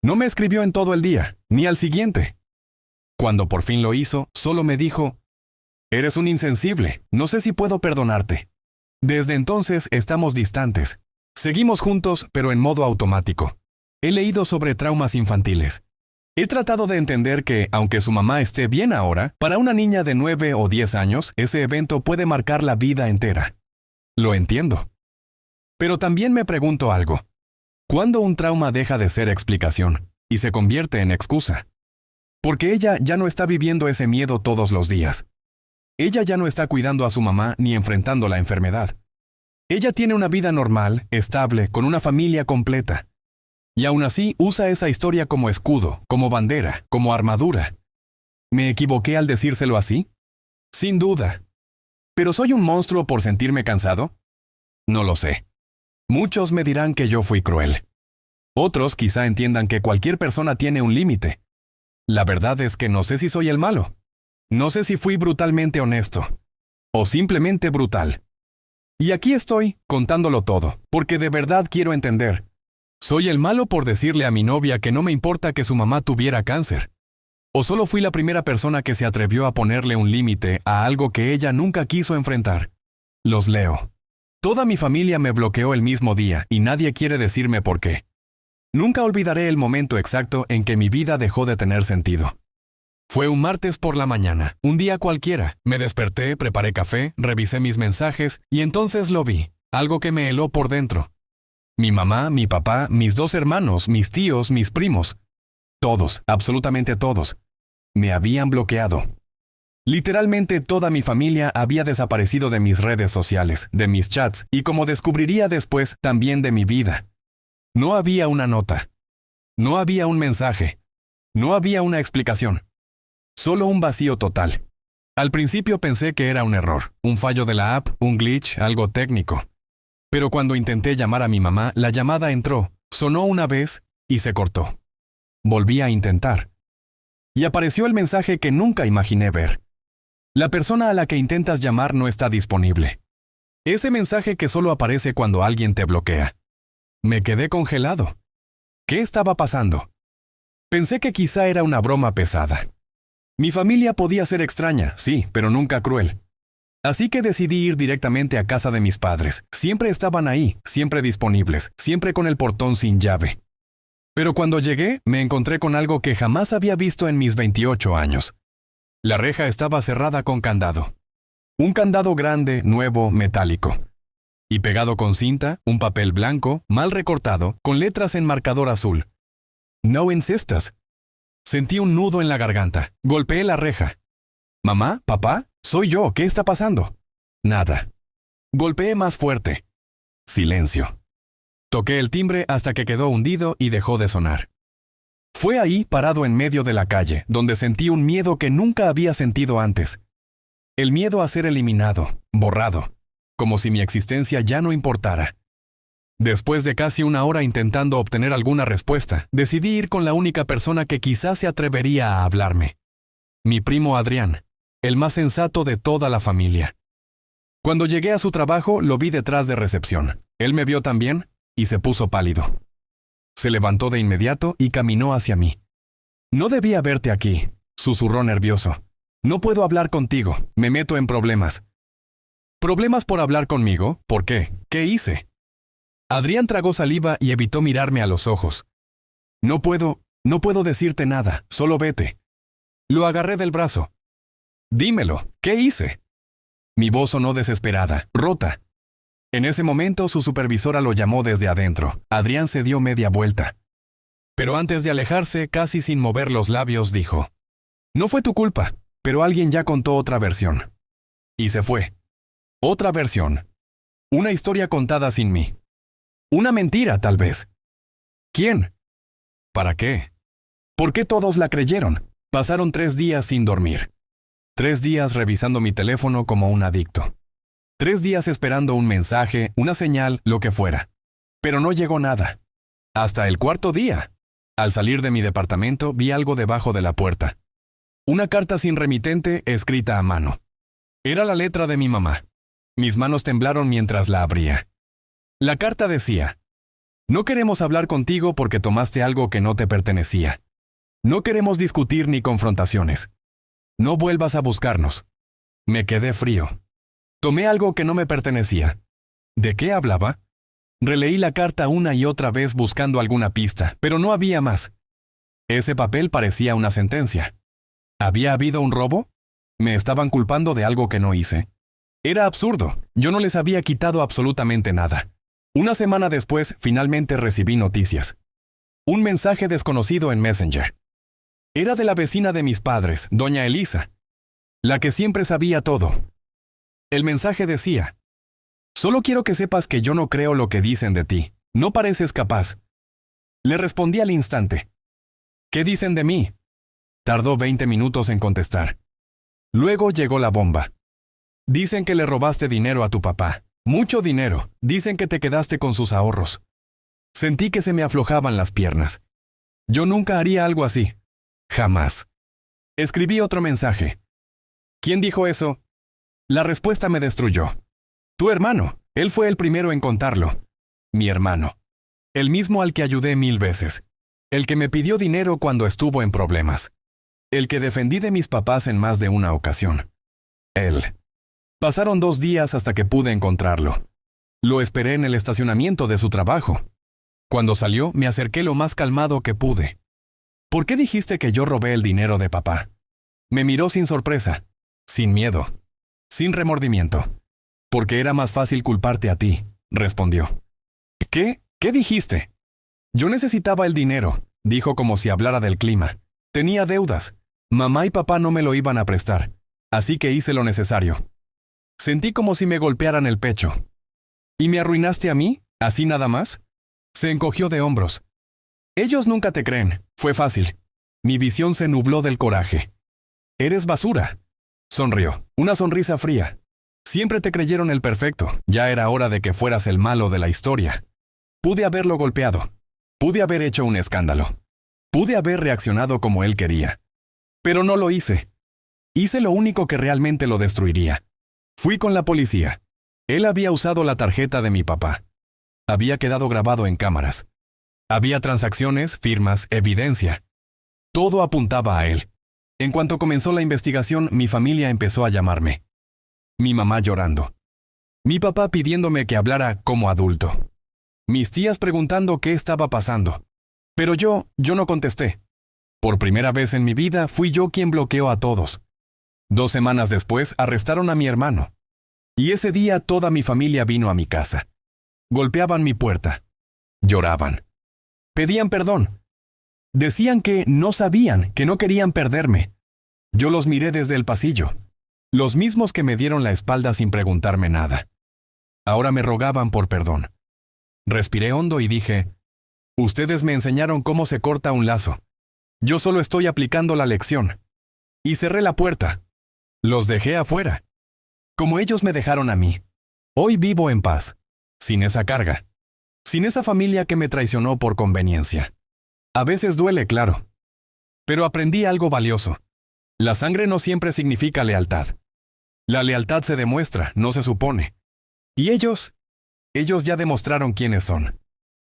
No me escribió en todo el día, ni al siguiente. Cuando por fin lo hizo, solo me dijo: eres un insensible, no sé si puedo perdonarte. Desde entonces estamos distantes. Seguimos juntos, pero en modo automático. He leído sobre traumas infantiles. He tratado de entender que, aunque su mamá esté bien ahora, para una niña de 9 o 10 años, ese evento puede marcar la vida entera. Lo entiendo. Pero también me pregunto algo. Cuando un trauma deja de ser explicación y se convierte en excusa. Porque ella ya no está viviendo ese miedo todos los días. Ella ya no está cuidando a su mamá ni enfrentando la enfermedad. Ella tiene una vida normal, estable, con una familia completa. Y aún así usa esa historia como escudo, como bandera, como armadura. ¿Me equivoqué al decírselo así? Sin duda. ¿Pero soy un monstruo por sentirme cansado? No lo sé. Muchos me dirán que yo fui cruel. Otros quizá entiendan que cualquier persona tiene un límite. La verdad es que no sé si soy el malo. No sé si fui brutalmente honesto. O simplemente brutal. Y aquí estoy, contándolo todo, porque de verdad quiero entender. ¿Soy el malo por decirle a mi novia que no me importa que su mamá tuviera cáncer? ¿O solo fui la primera persona que se atrevió a ponerle un límite a algo que ella nunca quiso enfrentar? Los leo. Toda mi familia me bloqueó el mismo día y nadie quiere decirme por qué. Nunca olvidaré el momento exacto en que mi vida dejó de tener sentido. Fue un martes por la mañana, un día cualquiera. Me desperté, preparé café, revisé mis mensajes y entonces lo vi, algo que me heló por dentro. Mi mamá, mi papá, mis 2 hermanos, mis tíos, mis primos. Todos, absolutamente todos, me habían bloqueado. Literalmente toda mi familia había desaparecido de mis redes sociales, de mis chats y, como descubriría después, también de mi vida. No había una nota. No había un mensaje. No había una explicación. Solo un vacío total. Al principio pensé que era un error, un fallo de la app, un glitch, algo técnico. Pero cuando intenté llamar a mi mamá, la llamada entró, sonó una vez y se cortó. Volví a intentar. Y apareció el mensaje que nunca imaginé ver. La persona a la que intentas llamar no está disponible. Ese mensaje que solo aparece cuando alguien te bloquea. Me quedé congelado. ¿Qué estaba pasando? Pensé que quizá era una broma pesada. Mi familia podía ser extraña, sí, pero nunca cruel. Así que decidí ir directamente a casa de mis padres. Siempre estaban ahí, siempre disponibles, siempre con el portón sin llave. Pero cuando llegué, me encontré con algo que jamás había visto en mis 28 años. La reja estaba cerrada con candado. Un candado grande, nuevo, metálico. Y pegado con cinta, un papel blanco, mal recortado, con letras en marcador azul. No insistas. Sentí un nudo en la garganta. Golpeé la reja. ¿Mamá? ¿Papá? Soy yo. ¿Qué está pasando? Nada. Golpeé más fuerte. Silencio. Toqué el timbre hasta que quedó hundido y dejó de sonar. Fue ahí, parado en medio de la calle, donde sentí un miedo que nunca había sentido antes. El miedo a ser eliminado, borrado, como si mi existencia ya no importara. Después de casi una hora intentando obtener alguna respuesta, decidí ir con la única persona que quizás se atrevería a hablarme. Mi primo Adrián, el más sensato de toda la familia. Cuando llegué a su trabajo, lo vi detrás de recepción. Él me vio también y se puso pálido. Se levantó de inmediato y caminó hacia mí. «No debía verte aquí», susurró nervioso. «No puedo hablar contigo, me meto en problemas». «¿Problemas por hablar conmigo? ¿Por qué? ¿Qué hice?» Adrián tragó saliva y evitó mirarme a los ojos. No puedo decirte nada, solo vete». Lo agarré del brazo. «Dímelo, ¿qué hice?» Mi voz sonó desesperada, rota. En ese momento su supervisora lo llamó desde adentro. Adrián se dio media vuelta. Pero antes de alejarse, casi sin mover los labios, dijo: «No fue tu culpa, pero alguien ya contó otra versión». Y se fue. Otra versión. Una historia contada sin mí. Una mentira, tal vez. ¿Quién? ¿Para qué? ¿Por qué todos la creyeron? Pasaron 3 días sin dormir. 3 días revisando mi teléfono como un adicto. 3 días esperando un mensaje, una señal, lo que fuera. Pero no llegó nada. Hasta el 4.º día. Al salir de mi departamento, vi algo debajo de la puerta. Una carta sin remitente escrita a mano. Era la letra de mi mamá. Mis manos temblaron mientras la abría. La carta decía: «No queremos hablar contigo porque tomaste algo que no te pertenecía. No queremos discutir ni confrontaciones. No vuelvas a buscarnos». Me quedé frío. Tomé algo que no me pertenecía. ¿De qué hablaba? Releí la carta una y otra vez buscando alguna pista, pero no había más. Ese papel parecía una sentencia. ¿Había habido un robo? ¿Me estaban culpando de algo que no hice? Era absurdo. Yo no les había quitado absolutamente nada. Una semana después, finalmente recibí noticias. Un mensaje desconocido en Messenger. Era de la vecina de mis padres, doña Elisa, la que siempre sabía todo. El mensaje decía: «Solo quiero que sepas que yo no creo lo que dicen de ti. No pareces capaz». Le respondí al instante: «¿Qué dicen de mí?». Tardó 20 minutos en contestar. Luego llegó la bomba. «Dicen que le robaste dinero a tu papá. Mucho dinero. Dicen que te quedaste con sus ahorros». Sentí que se me aflojaban las piernas. Yo nunca haría algo así. Jamás. Escribí otro mensaje. ¿Quién dijo eso? La respuesta me destruyó. Tu hermano. Él fue el primero en contarlo. Mi hermano. El mismo al que ayudé 1000 veces. El que me pidió dinero cuando estuvo en problemas. El que defendí de mis papás en más de una ocasión. Él. Pasaron 2 días hasta que pude encontrarlo. Lo esperé en el estacionamiento de su trabajo. Cuando salió, me acerqué lo más calmado que pude. ¿Por qué dijiste que yo robé el dinero de papá? Me miró sin sorpresa, sin miedo, sin remordimiento. Porque era más fácil culparte a ti, respondió. ¿Qué? ¿Qué dijiste? Yo necesitaba el dinero, dijo como si hablara del clima. Tenía deudas. Mamá y papá no me lo iban a prestar, así que hice lo necesario. Sentí como si me golpearan el pecho. ¿Y me arruinaste a mí? ¿Así nada más? Se encogió de hombros. Ellos nunca te creen. Fue fácil. Mi visión se nubló del coraje. Eres basura. Sonrió. Una sonrisa fría. Siempre te creyeron el perfecto. Ya era hora de que fueras el malo de la historia. Pude haberlo golpeado. Pude haber hecho un escándalo. Pude haber reaccionado como él quería. Pero no lo hice. Hice lo único que realmente lo destruiría. Fui con la policía. Él había usado la tarjeta de mi papá. Había quedado grabado en cámaras. Había transacciones, firmas, evidencia. Todo apuntaba a él. En cuanto comenzó la investigación, mi familia empezó a llamarme. Mi mamá llorando. Mi papá pidiéndome que hablara como adulto. Mis tías preguntando qué estaba pasando. Pero yo no contesté. Por primera vez en mi vida, fui yo quien bloqueó a todos. 2 semanas después, arrestaron a mi hermano. Y ese día toda mi familia vino a mi casa. Golpeaban mi puerta. Lloraban. Pedían perdón. Decían que no sabían, que no querían perderme. Yo los miré desde el pasillo. Los mismos que me dieron la espalda sin preguntarme nada. Ahora me rogaban por perdón. Respiré hondo y dije: ustedes me enseñaron cómo se corta un lazo. Yo solo estoy aplicando la lección. Y cerré la puerta. Los dejé afuera. Como ellos me dejaron a mí. Hoy vivo en paz. Sin esa carga. Sin esa familia que me traicionó por conveniencia. A veces duele, claro. Pero aprendí algo valioso. La sangre no siempre significa lealtad. La lealtad se demuestra, no se supone. Y ellos ya demostraron quiénes son.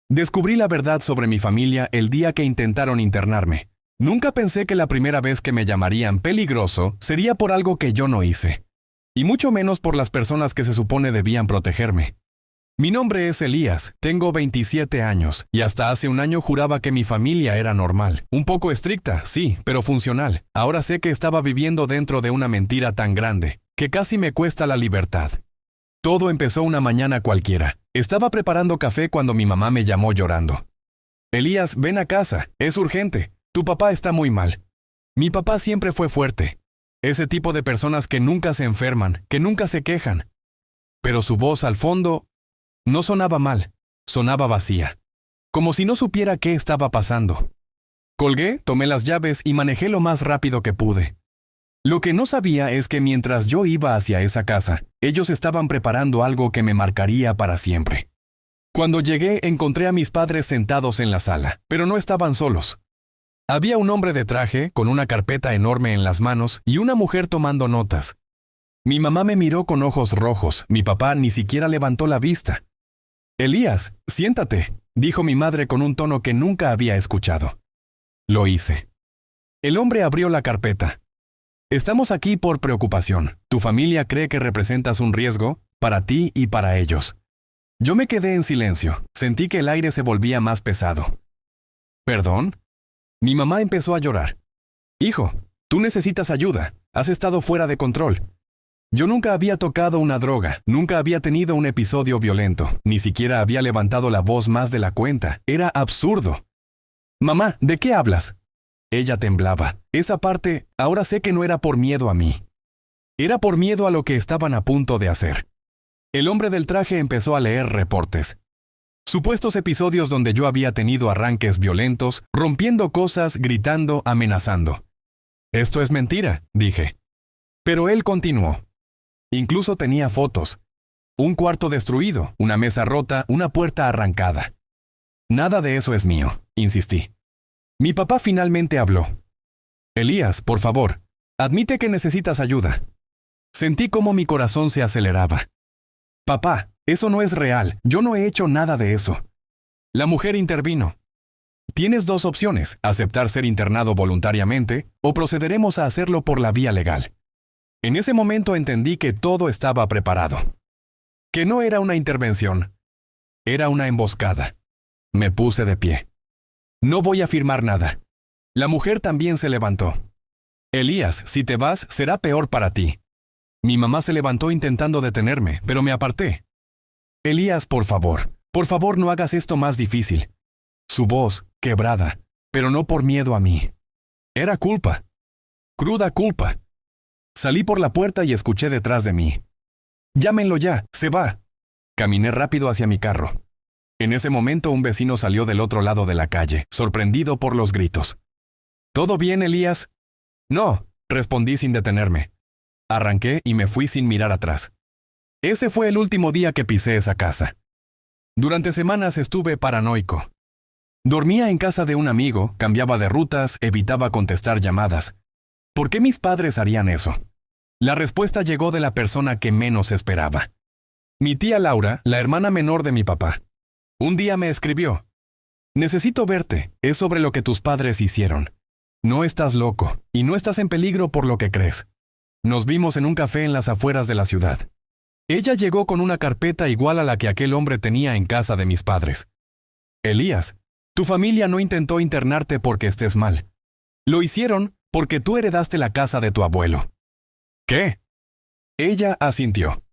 Descubrí la verdad sobre mi familia el día que intentaron internarme. Nunca pensé que la primera vez que me llamarían peligroso sería por algo que yo no hice. Y mucho menos por las personas que se supone debían protegerme. Mi nombre es Elías, tengo 27 años, y hasta hace un año juraba que mi familia era normal. Un poco estricta, sí, pero funcional. Ahora sé que estaba viviendo dentro de una mentira tan grande, que casi me cuesta la libertad. Todo empezó una mañana cualquiera. Estaba preparando café cuando mi mamá me llamó llorando. Elías, ven a casa, es urgente. Tu papá está muy mal. Mi papá siempre fue fuerte. Ese tipo de personas que nunca se enferman, que nunca se quejan. Pero su voz al fondo no sonaba mal, sonaba vacía. Como si no supiera qué estaba pasando. Colgué, tomé las llaves y manejé lo más rápido que pude. Lo que no sabía es que mientras yo iba hacia esa casa, ellos estaban preparando algo que me marcaría para siempre. Cuando llegué, encontré a mis padres sentados en la sala, pero no estaban solos. Había un hombre de traje, con una carpeta enorme en las manos, y una mujer tomando notas. Mi mamá me miró con ojos rojos, mi papá ni siquiera levantó la vista. «Elías, siéntate», dijo mi madre con un tono que nunca había escuchado. Lo hice. El hombre abrió la carpeta. «Estamos aquí por preocupación. Tu familia cree que representas un riesgo, para ti y para ellos». Yo me quedé en silencio, sentí que el aire se volvía más pesado. «¿Perdón?» Mi mamá empezó a llorar. «Hijo, tú necesitas ayuda, has estado fuera de control». Yo nunca había tocado una droga, nunca había tenido un episodio violento, ni siquiera había levantado la voz más de la cuenta. Era absurdo. Mamá, ¿de qué hablas? Ella temblaba. Esa parte, ahora sé que no era por miedo a mí. Era por miedo a lo que estaban a punto de hacer. El hombre del traje empezó a leer reportes. Supuestos episodios donde yo había tenido arranques violentos, rompiendo cosas, gritando, amenazando. Esto es mentira, dije. Pero él continuó. Incluso tenía fotos. Un cuarto destruido, una mesa rota, una puerta arrancada. Nada de eso es mío, insistí. Mi papá finalmente habló. Elías, por favor, admite que necesitas ayuda. Sentí cómo mi corazón se aceleraba. Papá, eso no es real, yo no he hecho nada de eso. La mujer intervino. Tienes dos opciones, aceptar ser internado voluntariamente o procederemos a hacerlo por la vía legal. En ese momento entendí que todo estaba preparado. Que no era una intervención. Era una emboscada. Me puse de pie. No voy a firmar nada. La mujer también se levantó. Elías, si te vas, será peor para ti. Mi mamá se levantó intentando detenerme, pero me aparté. Elías, por favor no hagas esto más difícil. Su voz, quebrada, pero no por miedo a mí. Era culpa. Cruda culpa. Salí por la puerta y escuché detrás de mí. Llámenlo ya, se va. Caminé rápido hacia mi carro. En ese momento un vecino salió del otro lado de la calle, sorprendido por los gritos. ¿Todo bien, Elías? No, respondí sin detenerme. Arranqué y me fui sin mirar atrás. Ese fue el último día que pisé esa casa. Durante semanas estuve paranoico. Dormía en casa de un amigo, cambiaba de rutas, evitaba contestar llamadas. ¿Por qué mis padres harían eso? La respuesta llegó de la persona que menos esperaba. Mi tía Laura, la hermana menor de mi papá. Un día me escribió. Necesito verte, es sobre lo que tus padres hicieron. No estás loco, y no estás en peligro por lo que crees. Nos vimos en un café en las afueras de la ciudad. Ella llegó con una carpeta igual a la que aquel hombre tenía en casa de mis padres. Elías, tu familia no intentó internarte porque estés mal. Lo hicieron porque tú heredaste la casa de tu abuelo. ¿Qué? Ella asintió.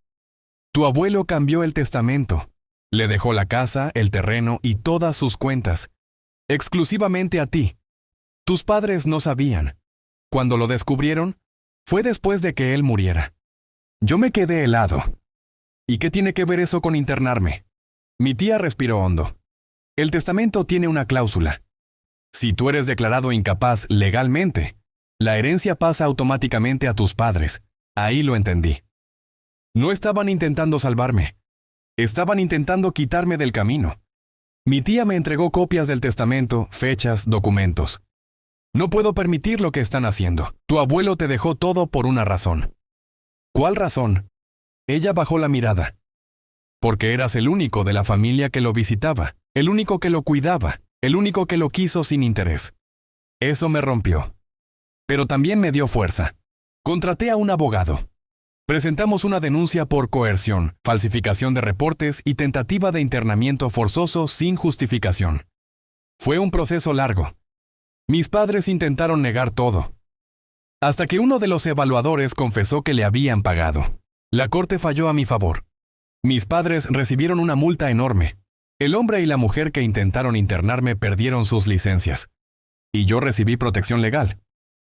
Tu abuelo cambió el testamento. Le dejó la casa, el terreno y todas sus cuentas. Exclusivamente a ti. Tus padres no sabían. Cuando lo descubrieron, fue después de que él muriera. Yo me quedé helado. ¿Y qué tiene que ver eso con internarme? Mi tía respiró hondo. El testamento tiene una cláusula. Si tú eres declarado incapaz legalmente, la herencia pasa automáticamente a tus padres. Ahí lo entendí. No estaban intentando salvarme. Estaban intentando quitarme del camino. Mi tía me entregó copias del testamento, fechas, documentos. No puedo permitir lo que están haciendo. Tu abuelo te dejó todo por una razón. ¿Cuál razón? Ella bajó la mirada. Porque eras el único de la familia que lo visitaba, el único que lo cuidaba, el único que lo quiso sin interés. Eso me rompió. Pero también me dio fuerza. Contraté a un abogado. Presentamos una denuncia por coerción, falsificación de reportes y tentativa de internamiento forzoso sin justificación. Fue un proceso largo. Mis padres intentaron negar todo. Hasta que uno de los evaluadores confesó que le habían pagado. La corte falló a mi favor. Mis padres recibieron una multa enorme. El hombre y la mujer que intentaron internarme perdieron sus licencias. Y yo recibí protección legal.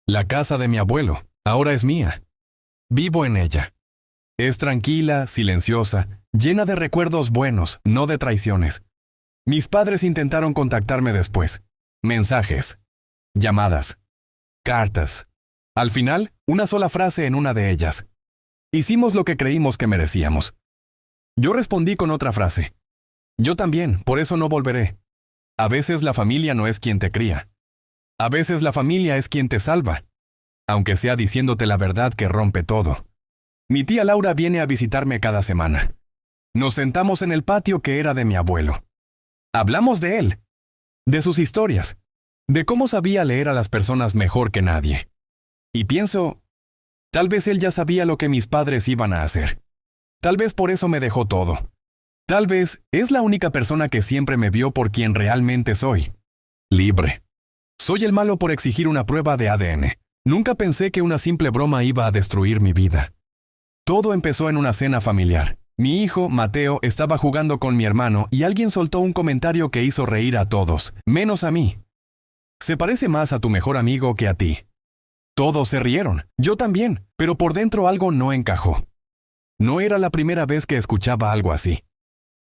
La casa de mi abuelo ahora es mía. Vivo en ella. Es tranquila, silenciosa, llena de recuerdos buenos, no de traiciones. Mis padres intentaron contactarme después. Mensajes, llamadas, cartas. Al final, una sola frase en una de ellas. Hicimos lo que creímos que merecíamos. Yo respondí con otra frase. Yo también, por eso no volveré. A veces la familia no es quien te cría. A veces la familia es quien te salva. Aunque sea diciéndote la verdad que rompe todo. Mi tía Laura viene a visitarme cada semana. Nos sentamos en el patio que era de mi abuelo. Hablamos de él, de sus historias, de cómo sabía leer a las personas mejor que nadie. Y pienso, tal vez él ya sabía lo que mis padres iban a hacer. Tal vez por eso me dejó todo. Tal vez es la única persona que siempre me vio por quien realmente soy. Libre. Soy el malo por exigir una prueba de ADN. Nunca pensé que una simple broma iba a destruir mi vida. Todo empezó en una cena familiar. Mi hijo, Mateo, estaba jugando con mi hermano y alguien soltó un comentario que hizo reír a todos, menos a mí. Se parece más a tu mejor amigo que a ti. Todos se rieron, yo también, pero por dentro algo no encajó. No era la primera vez que escuchaba algo así.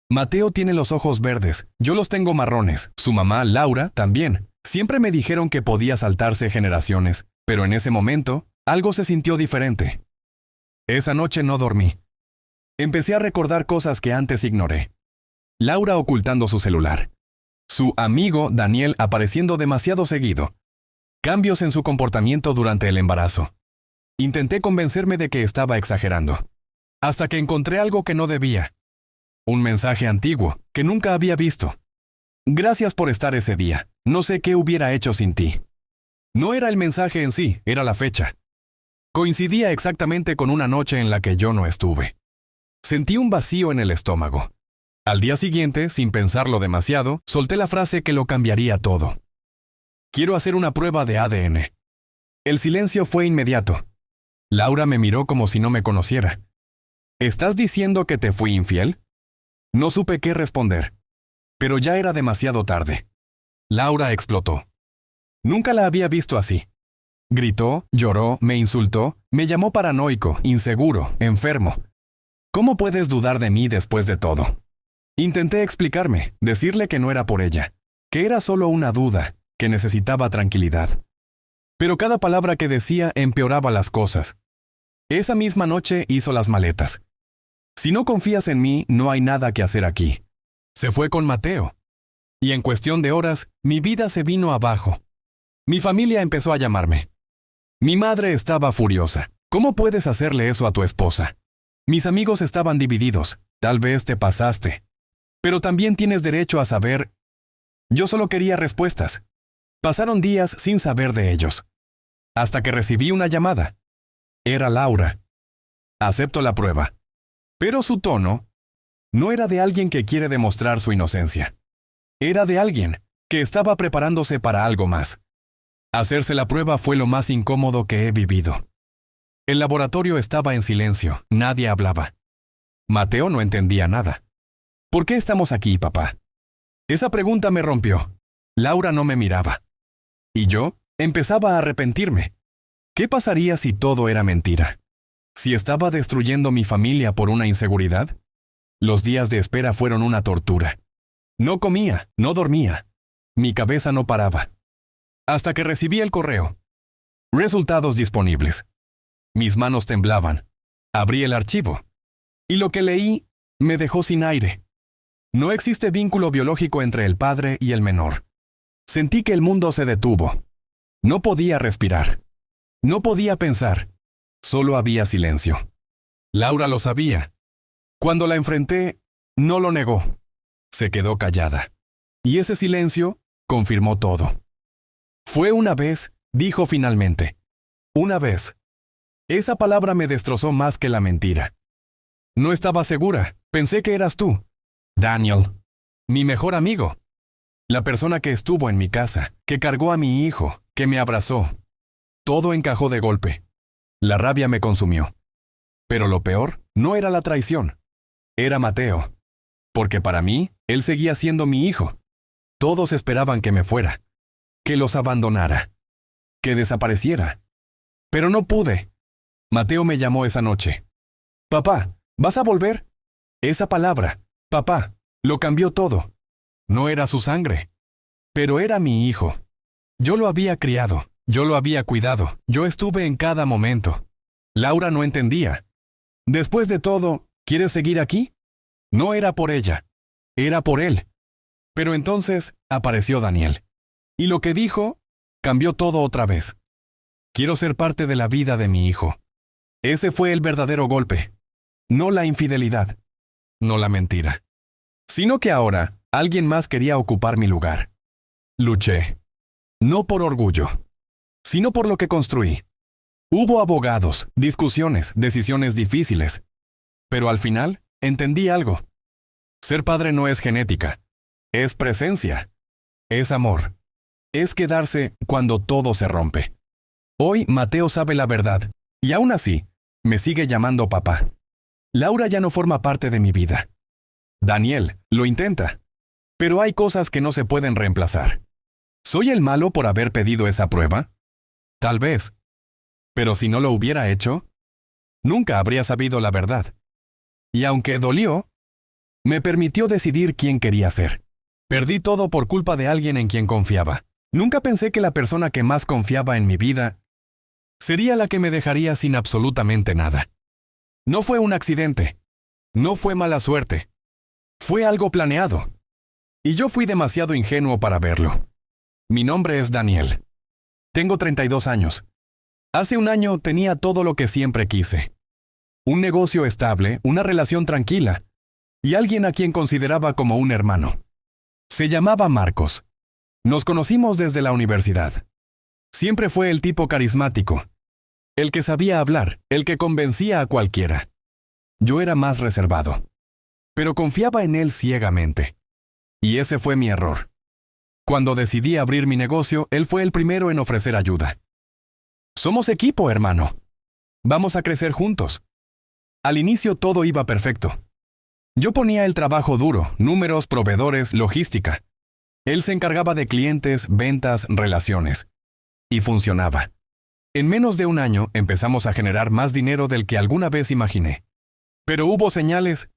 Mateo tiene los ojos verdes, yo los tengo marrones, su mamá, Laura, también. Siempre me dijeron que podía saltarse generaciones, pero en ese momento, algo se sintió diferente. Esa noche no dormí. Empecé a recordar cosas que antes ignoré. Laura ocultando su celular. Su amigo, Daniel, apareciendo demasiado seguido. Cambios en su comportamiento durante el embarazo. Intenté convencerme de que estaba exagerando. Hasta que encontré algo que no debía. Un mensaje antiguo, que nunca había visto. Gracias por estar ese día. No sé qué hubiera hecho sin ti. No era el mensaje en sí, era la fecha. Coincidía exactamente con una noche en la que yo no estuve. Sentí un vacío en el estómago. Al día siguiente, sin pensarlo demasiado, solté la frase que lo cambiaría todo. Quiero hacer una prueba de ADN. El silencio fue inmediato. Laura me miró como si no me conociera. ¿Estás diciendo que te fui infiel? No supe qué responder. Pero ya era demasiado tarde. Laura explotó. Nunca la había visto así. Gritó, lloró, me insultó, me llamó paranoico, inseguro, enfermo. ¿Cómo puedes dudar de mí después de todo? Intenté explicarme, decirle que no era por ella, que era solo una duda, que necesitaba tranquilidad. Pero cada palabra que decía empeoraba las cosas. Esa misma noche hizo las maletas. Si no confías en mí, no hay nada que hacer aquí. Se fue con Mateo. Y en cuestión de horas, mi vida se vino abajo. Mi familia empezó a llamarme. Mi madre estaba furiosa. ¿Cómo puedes hacerle eso a tu esposa? Mis amigos estaban divididos. Tal vez te pasaste. Pero también tienes derecho a saber. Yo solo quería respuestas. Pasaron días sin saber de ellos. Hasta que recibí una llamada. Era Laura. Acepto la prueba. Pero su tono no era de alguien que quiere demostrar su inocencia. Era de alguien que estaba preparándose para algo más. Hacerse la prueba fue lo más incómodo que he vivido. El laboratorio estaba en silencio, nadie hablaba. Mateo no entendía nada. ¿Por qué estamos aquí, papá? Esa pregunta me rompió. Laura no me miraba. Y yo empezaba a arrepentirme. ¿Qué pasaría si todo era mentira? ¿Si estaba destruyendo mi familia por una inseguridad? Los días de espera fueron una tortura. No comía, no dormía. Mi cabeza no paraba. Hasta que recibí el correo. Resultados disponibles. Mis manos temblaban. Abrí el archivo. Y lo que leí me dejó sin aire. No existe vínculo biológico entre el padre y el menor. Sentí que el mundo se detuvo. No podía respirar. No podía pensar. Solo había silencio. Laura lo sabía. Cuando la enfrenté, no lo negó. Se quedó callada. Y ese silencio confirmó todo. Fue una vez, dijo finalmente. Una vez. Esa palabra me destrozó más que la mentira. No estaba segura. Pensé que eras tú, Daniel, mi mejor amigo. La persona que estuvo en mi casa, que cargó a mi hijo, que me abrazó. Todo encajó de golpe. La rabia me consumió. Pero lo peor no era la traición. Era Mateo. Porque para mí, él seguía siendo mi hijo. Todos esperaban que me fuera. Que los abandonara. Que desapareciera. Pero no pude. Mateo me llamó esa noche. Papá, ¿vas a volver? Esa palabra, papá, lo cambió todo. No era su sangre. Pero era mi hijo. Yo lo había criado. Yo lo había cuidado. Yo estuve en cada momento. Laura no entendía. Después de todo, ¿quieres seguir aquí? No era por ella. Era por él. Pero entonces apareció Daniel. Y lo que dijo cambió todo otra vez. Quiero ser parte de la vida de mi hijo. Ese fue el verdadero golpe. No la infidelidad. No la mentira. Sino que ahora alguien más quería ocupar mi lugar. Luché. No por orgullo, sino por lo que construí. Hubo abogados, discusiones, decisiones difíciles. Pero al final, entendí algo. Ser padre no es genética. Es presencia. Es amor. Es quedarse cuando todo se rompe. Hoy Mateo sabe la verdad. Y aún así, me sigue llamando papá. Laura ya no forma parte de mi vida. Daniel, lo intenta. Pero hay cosas que no se pueden reemplazar. ¿Soy el malo por haber pedido esa prueba? Tal vez. Pero si no lo hubiera hecho, nunca habría sabido la verdad. Y aunque dolió, me permitió decidir quién quería ser. Perdí todo por culpa de alguien en quien confiaba. Nunca pensé que la persona que más confiaba en mi vida sería la que me dejaría sin absolutamente nada. No fue un accidente. No fue mala suerte. Fue algo planeado. Y yo fui demasiado ingenuo para verlo. Mi nombre es Daniel. Tengo 32 años. Hace un año tenía todo lo que siempre quise. Un negocio estable, una relación tranquila, y alguien a quien consideraba como un hermano. Se llamaba Marcos. Nos conocimos desde la universidad. Siempre fue el tipo carismático, el que sabía hablar, el que convencía a cualquiera. Yo era más reservado, pero confiaba en él ciegamente. Y ese fue mi error. Cuando decidí abrir mi negocio, él fue el primero en ofrecer ayuda. Somos equipo, hermano. Vamos a crecer juntos. Al inicio todo iba perfecto. Yo ponía el trabajo duro, números, proveedores, logística. Él se encargaba de clientes, ventas, relaciones. Y funcionaba. En menos de un año empezamos a generar más dinero del que alguna vez imaginé. Pero hubo señales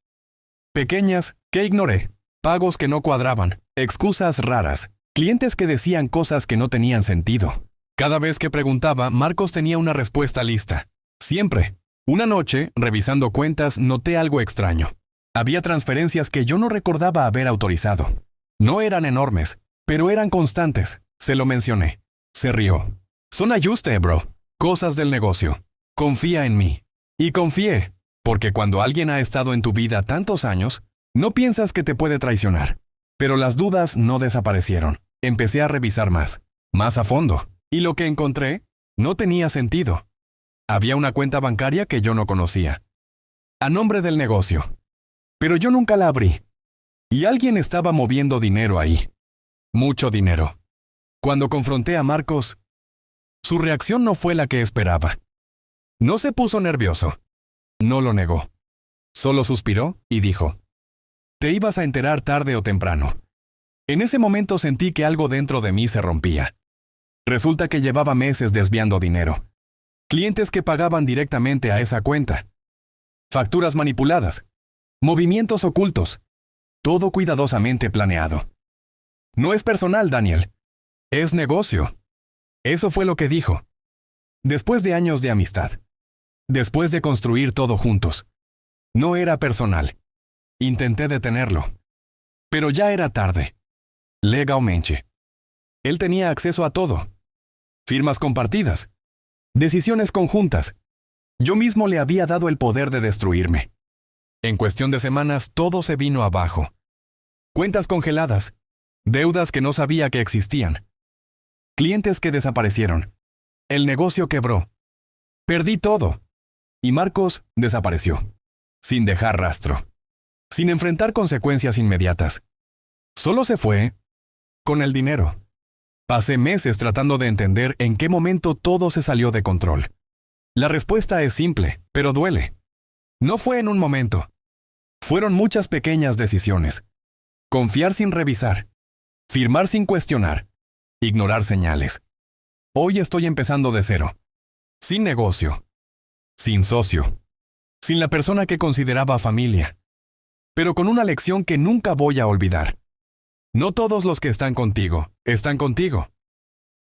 pequeñas que ignoré, pagos que no cuadraban, excusas raras, clientes que decían cosas que no tenían sentido. Cada vez que preguntaba, Marcos tenía una respuesta lista. Siempre. Una noche, revisando cuentas, noté algo extraño. Había transferencias que yo no recordaba haber autorizado. No eran enormes, pero eran constantes. Se lo mencioné. Se rió. Son ajuste, bro. Cosas del negocio. Confía en mí. Y confié, porque cuando alguien ha estado en tu vida tantos años, no piensas que te puede traicionar. Pero las dudas no desaparecieron. Empecé a revisar más a fondo. Y lo que encontré no tenía sentido. Había una cuenta bancaria que yo no conocía, a nombre del negocio. Pero yo nunca la abrí. Y alguien estaba moviendo dinero ahí. Mucho dinero. Cuando confronté a Marcos, su reacción no fue la que esperaba. No se puso nervioso. No lo negó. Solo suspiró y dijo: te ibas a enterar tarde o temprano. En ese momento sentí que algo dentro de mí se rompía. Resulta que llevaba meses desviando dinero. Clientes que pagaban directamente a esa cuenta. Facturas manipuladas. Movimientos ocultos. Todo cuidadosamente planeado. No es personal, Daniel. Es negocio. Eso fue lo que dijo. Después de años de amistad. Después de construir todo juntos. No era personal. Intenté detenerlo. Pero ya era tarde. Legalmente. Él tenía acceso a todo. Firmas compartidas. Decisiones conjuntas. Yo mismo le había dado el poder de destruirme. En cuestión de semanas, todo se vino abajo. Cuentas congeladas. Deudas que no sabía que existían. Clientes que desaparecieron. El negocio quebró. Perdí todo. Y Marcos desapareció. Sin dejar rastro. Sin enfrentar consecuencias inmediatas. Solo se fue con el dinero. Pasé meses tratando de entender en qué momento todo se salió de control. La respuesta es simple, pero duele. No fue en un momento. Fueron muchas pequeñas decisiones. Confiar sin revisar. Firmar sin cuestionar. Ignorar señales. Hoy estoy empezando de cero. Sin negocio. Sin socio. Sin la persona que consideraba familia. Pero con una lección que nunca voy a olvidar. No todos los que están contigo, están contigo.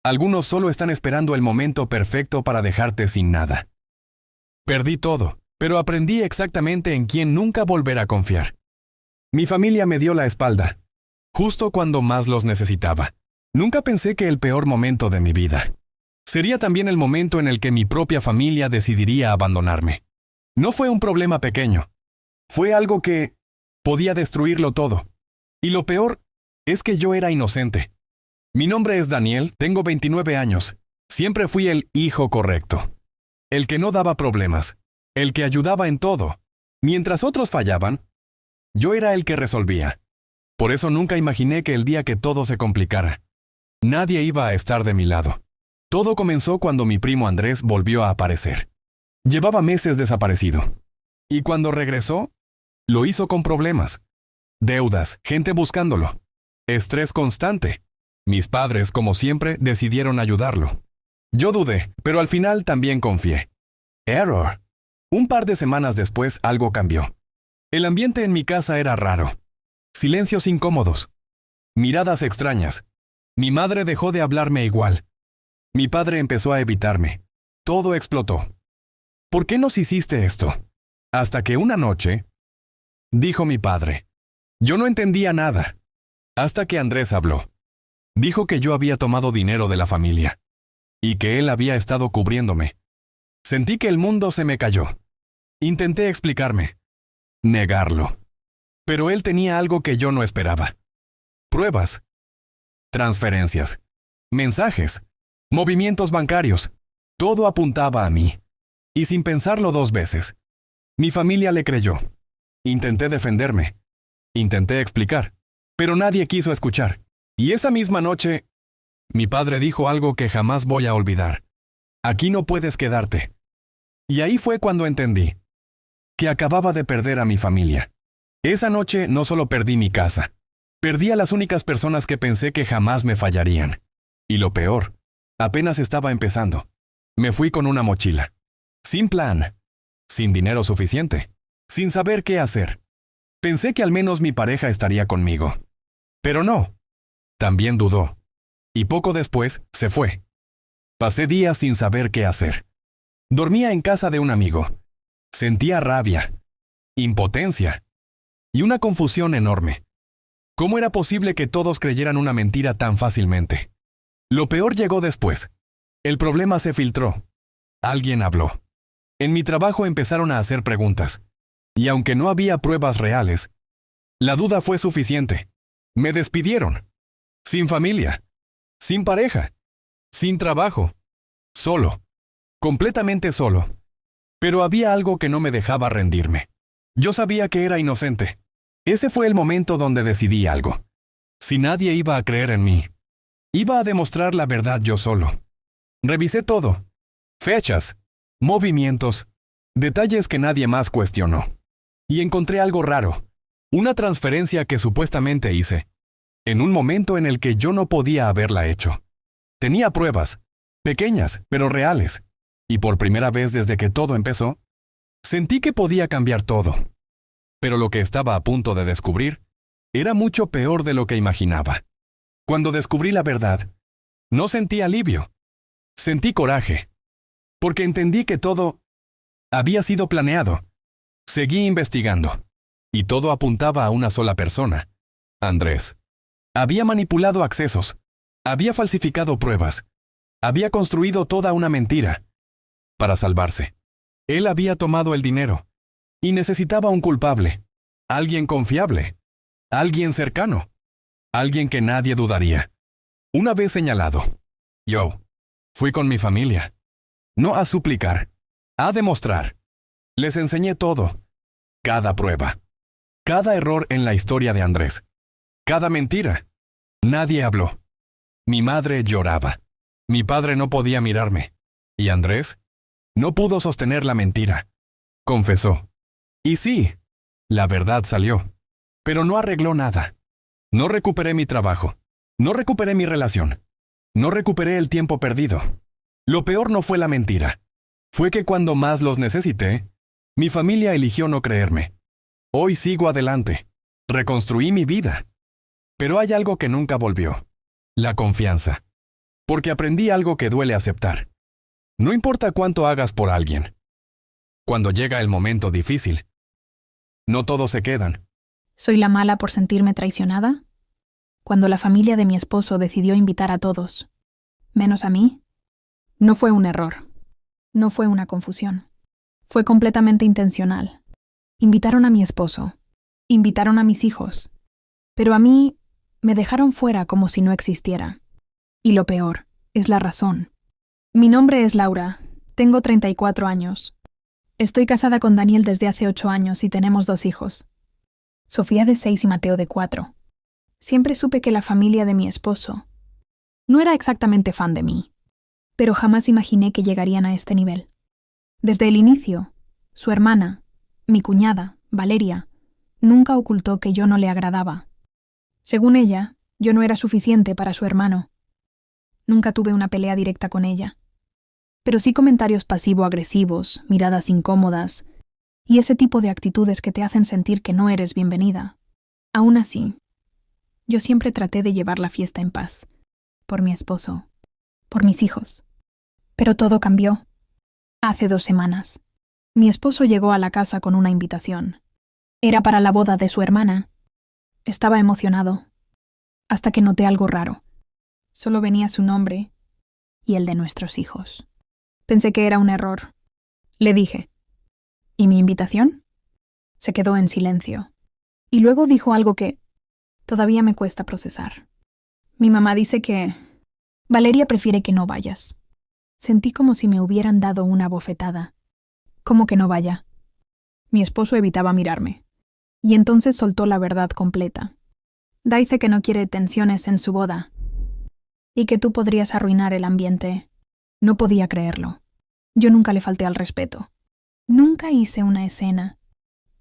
Algunos solo están esperando el momento perfecto para dejarte sin nada. Perdí todo, pero aprendí exactamente en quién nunca volver a confiar. Mi familia me dio la espalda, justo cuando más los necesitaba. Nunca pensé que el peor momento de mi vida sería también el momento en el que mi propia familia decidiría abandonarme. No fue un problema pequeño. Fue algo que podía destruirlo todo. Y lo peor es que yo era inocente. Mi nombre es Daniel, tengo 29 años. Siempre fui el hijo correcto. El que no daba problemas. El que ayudaba en todo. Mientras otros fallaban, yo era el que resolvía. Por eso nunca imaginé que el día que todo se complicara, nadie iba a estar de mi lado. Todo comenzó cuando mi primo Andrés volvió a aparecer. Llevaba meses desaparecido. Y cuando regresó, lo hizo con problemas. Deudas, gente buscándolo. Estrés constante. Mis padres, como siempre, decidieron ayudarlo. Yo dudé, pero al final también confié. Error. Un par de semanas después algo cambió. El ambiente en mi casa era raro. Silencios incómodos. Miradas extrañas. Mi madre dejó de hablarme igual. Mi padre empezó a evitarme. Todo explotó. ¿Por qué nos hiciste esto? Hasta que una noche, dijo mi padre. Yo no entendía nada. Hasta que Andrés habló. Dijo que yo había tomado dinero de la familia. Y que él había estado cubriéndome. Sentí que el mundo se me cayó. Intenté explicarme. Negarlo. Pero él tenía algo que yo no esperaba. Pruebas. Transferencias. Mensajes. Movimientos bancarios. Todo apuntaba a mí. Y sin pensarlo 2 veces. Mi familia le creyó. Intenté defenderme. Intenté explicar. Pero nadie quiso escuchar. Y esa misma noche, mi padre dijo algo que jamás voy a olvidar. Aquí no puedes quedarte. Y ahí fue cuando entendí que acababa de perder a mi familia. Esa noche no solo perdí mi casa, perdí a las únicas personas que pensé que jamás me fallarían. Y lo peor, apenas estaba empezando. Me fui con una mochila. Sin plan. Sin dinero suficiente. Sin saber qué hacer. Pensé que al menos mi pareja estaría conmigo. Pero no. También dudó. Y poco después se fue. Pasé días sin saber qué hacer. Dormía en casa de un amigo. Sentía rabia, impotencia y una confusión enorme. ¿Cómo era posible que todos creyeran una mentira tan fácilmente? Lo peor llegó después. El problema se filtró. Alguien habló. En mi trabajo empezaron a hacer preguntas. Y aunque no había pruebas reales, la duda fue suficiente. Me despidieron. Sin familia. Sin pareja. Sin trabajo. Solo. Completamente solo. Pero había algo que no me dejaba rendirme. Yo sabía que era inocente. Ese fue el momento donde decidí algo. Si nadie iba a creer en mí, iba a demostrar la verdad yo solo. Revisé todo. Fechas, movimientos, detalles que nadie más cuestionó. Y encontré algo raro. Una transferencia que supuestamente hice. En un momento en el que yo no podía haberla hecho. Tenía pruebas, pequeñas, pero reales. Y por primera vez desde que todo empezó, sentí que podía cambiar todo. Pero lo que estaba a punto de descubrir era mucho peor de lo que imaginaba. Cuando descubrí la verdad, no sentí alivio. Sentí coraje. Porque entendí que todo había sido planeado. Seguí investigando. Y todo apuntaba a una sola persona. Andrés. Había manipulado accesos. Había falsificado pruebas. Había construido toda una mentira. Para salvarse. Él había tomado el dinero. Y necesitaba un culpable. Alguien confiable. Alguien cercano. Alguien que nadie dudaría. Una vez señalado. Yo. Fui con mi familia. No a suplicar. A demostrar. Les enseñé todo. Cada prueba. Cada error en la historia de Andrés. Cada mentira. Nadie habló. Mi madre lloraba. Mi padre no podía mirarme. ¿Y Andrés? No pudo sostener la mentira. Confesó. Y sí, la verdad salió. Pero no arregló nada. No recuperé mi trabajo. No recuperé mi relación. No recuperé el tiempo perdido. Lo peor no fue la mentira. Fue que cuando más los necesité, mi familia eligió no creerme. Hoy sigo adelante. Reconstruí mi vida. Pero hay algo que nunca volvió. La confianza. Porque aprendí algo que duele aceptar. No importa cuánto hagas por alguien. Cuando llega el momento difícil, no todos se quedan. ¿Soy la mala por sentirme traicionada? Cuando la familia de mi esposo decidió invitar a todos, menos a mí, no fue un error. No fue una confusión. Fue completamente intencional. Invitaron a mi esposo. Invitaron a mis hijos. Pero a mí me dejaron fuera como si no existiera. Y lo peor es la razón. Mi nombre es Laura. Tengo 34 años. Estoy casada con Daniel desde hace 8 años y tenemos 2 hijos. Sofía de 6 y Mateo de 4. Siempre supe que la familia de mi esposo no era exactamente fan de mí, pero jamás imaginé que llegarían a este nivel. Desde el inicio, su hermana, mi cuñada, Valeria, nunca ocultó que yo no le agradaba. Según ella, yo no era suficiente para su hermano. Nunca tuve una pelea directa con ella, pero sí comentarios pasivo-agresivos, miradas incómodas y ese tipo de actitudes que te hacen sentir que no eres bienvenida. Aún así, yo siempre traté de llevar la fiesta en paz, por mi esposo, por mis hijos. Pero todo cambió. Hace 2 semanas, mi esposo llegó a la casa con una invitación. Era para la boda de su hermana. Estaba emocionado, hasta que noté algo raro. Solo venía su nombre y el de nuestros hijos. Pensé que era un error. Le dije, ¿y mi invitación? Se quedó en silencio. Y luego dijo algo que todavía me cuesta procesar. Mi mamá dice que Valeria prefiere que no vayas. Sentí como si me hubieran dado una bofetada. ¿Cómo que no vaya? Mi esposo evitaba mirarme. Y entonces soltó la verdad completa. Dice que no quiere tensiones en su boda. Y que tú podrías arruinar el ambiente. No podía creerlo. Yo nunca le falté al respeto. Nunca hice una escena.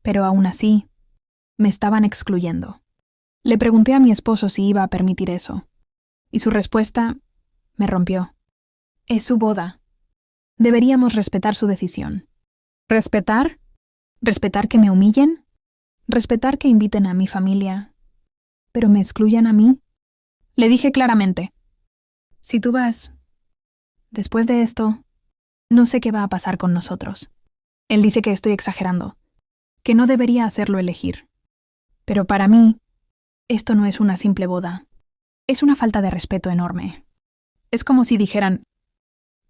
Pero aún así, me estaban excluyendo. Le pregunté a mi esposo si iba a permitir eso. Y su respuesta me rompió. Es su boda. Deberíamos respetar su decisión. ¿Respetar? ¿Respetar que me humillen? ¿Respetar que inviten a mi familia, pero me excluyan a mí? Le dije claramente, si tú vas, después de esto, no sé qué va a pasar con nosotros. Él dice que estoy exagerando, que no debería hacerlo elegir. Pero para mí, esto no es una simple boda. Es una falta de respeto enorme. Es como si dijeran,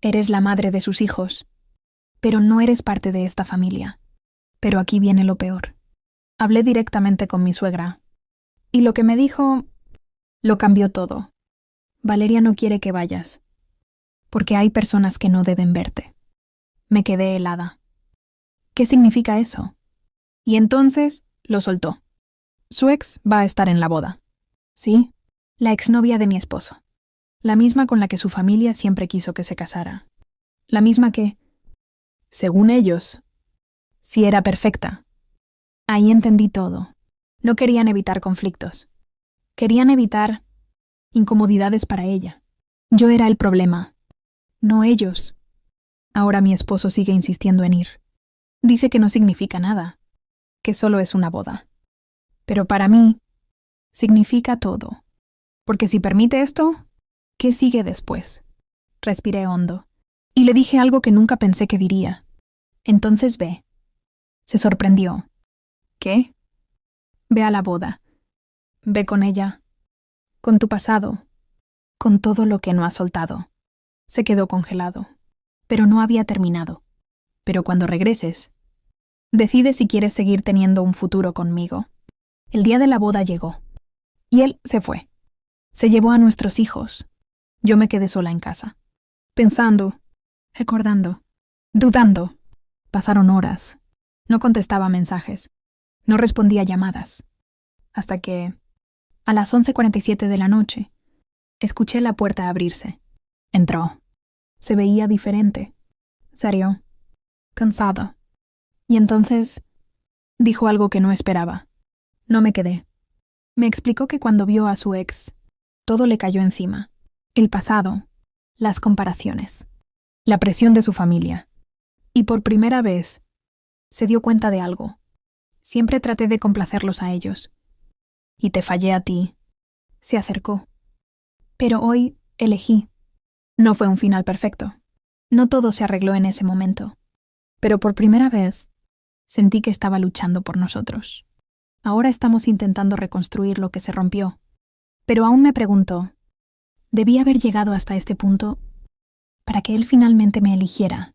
eres la madre de sus hijos, pero no eres parte de esta familia. Pero aquí viene lo peor. Hablé directamente con mi suegra, y lo que me dijo lo cambió todo. Valeria no quiere que vayas, porque hay personas que no deben verte. Me quedé helada. ¿Qué significa eso? Y entonces lo soltó. Su ex va a estar en la boda. Sí, la exnovia de mi esposo. La misma con la que su familia siempre quiso que se casara. La misma que, según ellos, sí era perfecta. Ahí entendí todo. No querían evitar conflictos. Querían evitar incomodidades para ella. Yo era el problema, no ellos. Ahora mi esposo sigue insistiendo en ir. Dice que no significa nada, que solo es una boda. Pero para mí, significa todo. Porque si permite esto, ¿qué sigue después? Respiré hondo, y le dije algo que nunca pensé que diría. Entonces ve. Se sorprendió. ¿Qué? Ve a la boda. Ve con ella. Con tu pasado. Con todo lo que no has soltado. Se quedó congelado. Pero no había terminado. Pero cuando regreses, decide si quieres seguir teniendo un futuro conmigo. El día de la boda llegó. Y él se fue. Se llevó a nuestros hijos. Yo me quedé sola en casa. Pensando, recordando, dudando. Pasaron horas. No contestaba mensajes. No respondía llamadas. Hasta que, a las 11:47 de la noche, escuché la puerta abrirse. Entró. Se veía diferente. Serio. Cansado. Y entonces dijo algo que no esperaba. No me quedé. Me explicó que cuando vio a su ex, todo le cayó encima. El pasado, las comparaciones, la presión de su familia. Y por primera vez, se dio cuenta de algo. Siempre traté de complacerlos a ellos. Y te fallé a ti. Se acercó. Pero hoy elegí. No fue un final perfecto. No todo se arregló en ese momento. Pero por primera vez, sentí que estaba luchando por nosotros. Ahora estamos intentando reconstruir lo que se rompió. Pero aún me pregunto, ¿debí haber llegado hasta este punto para que él finalmente me eligiera?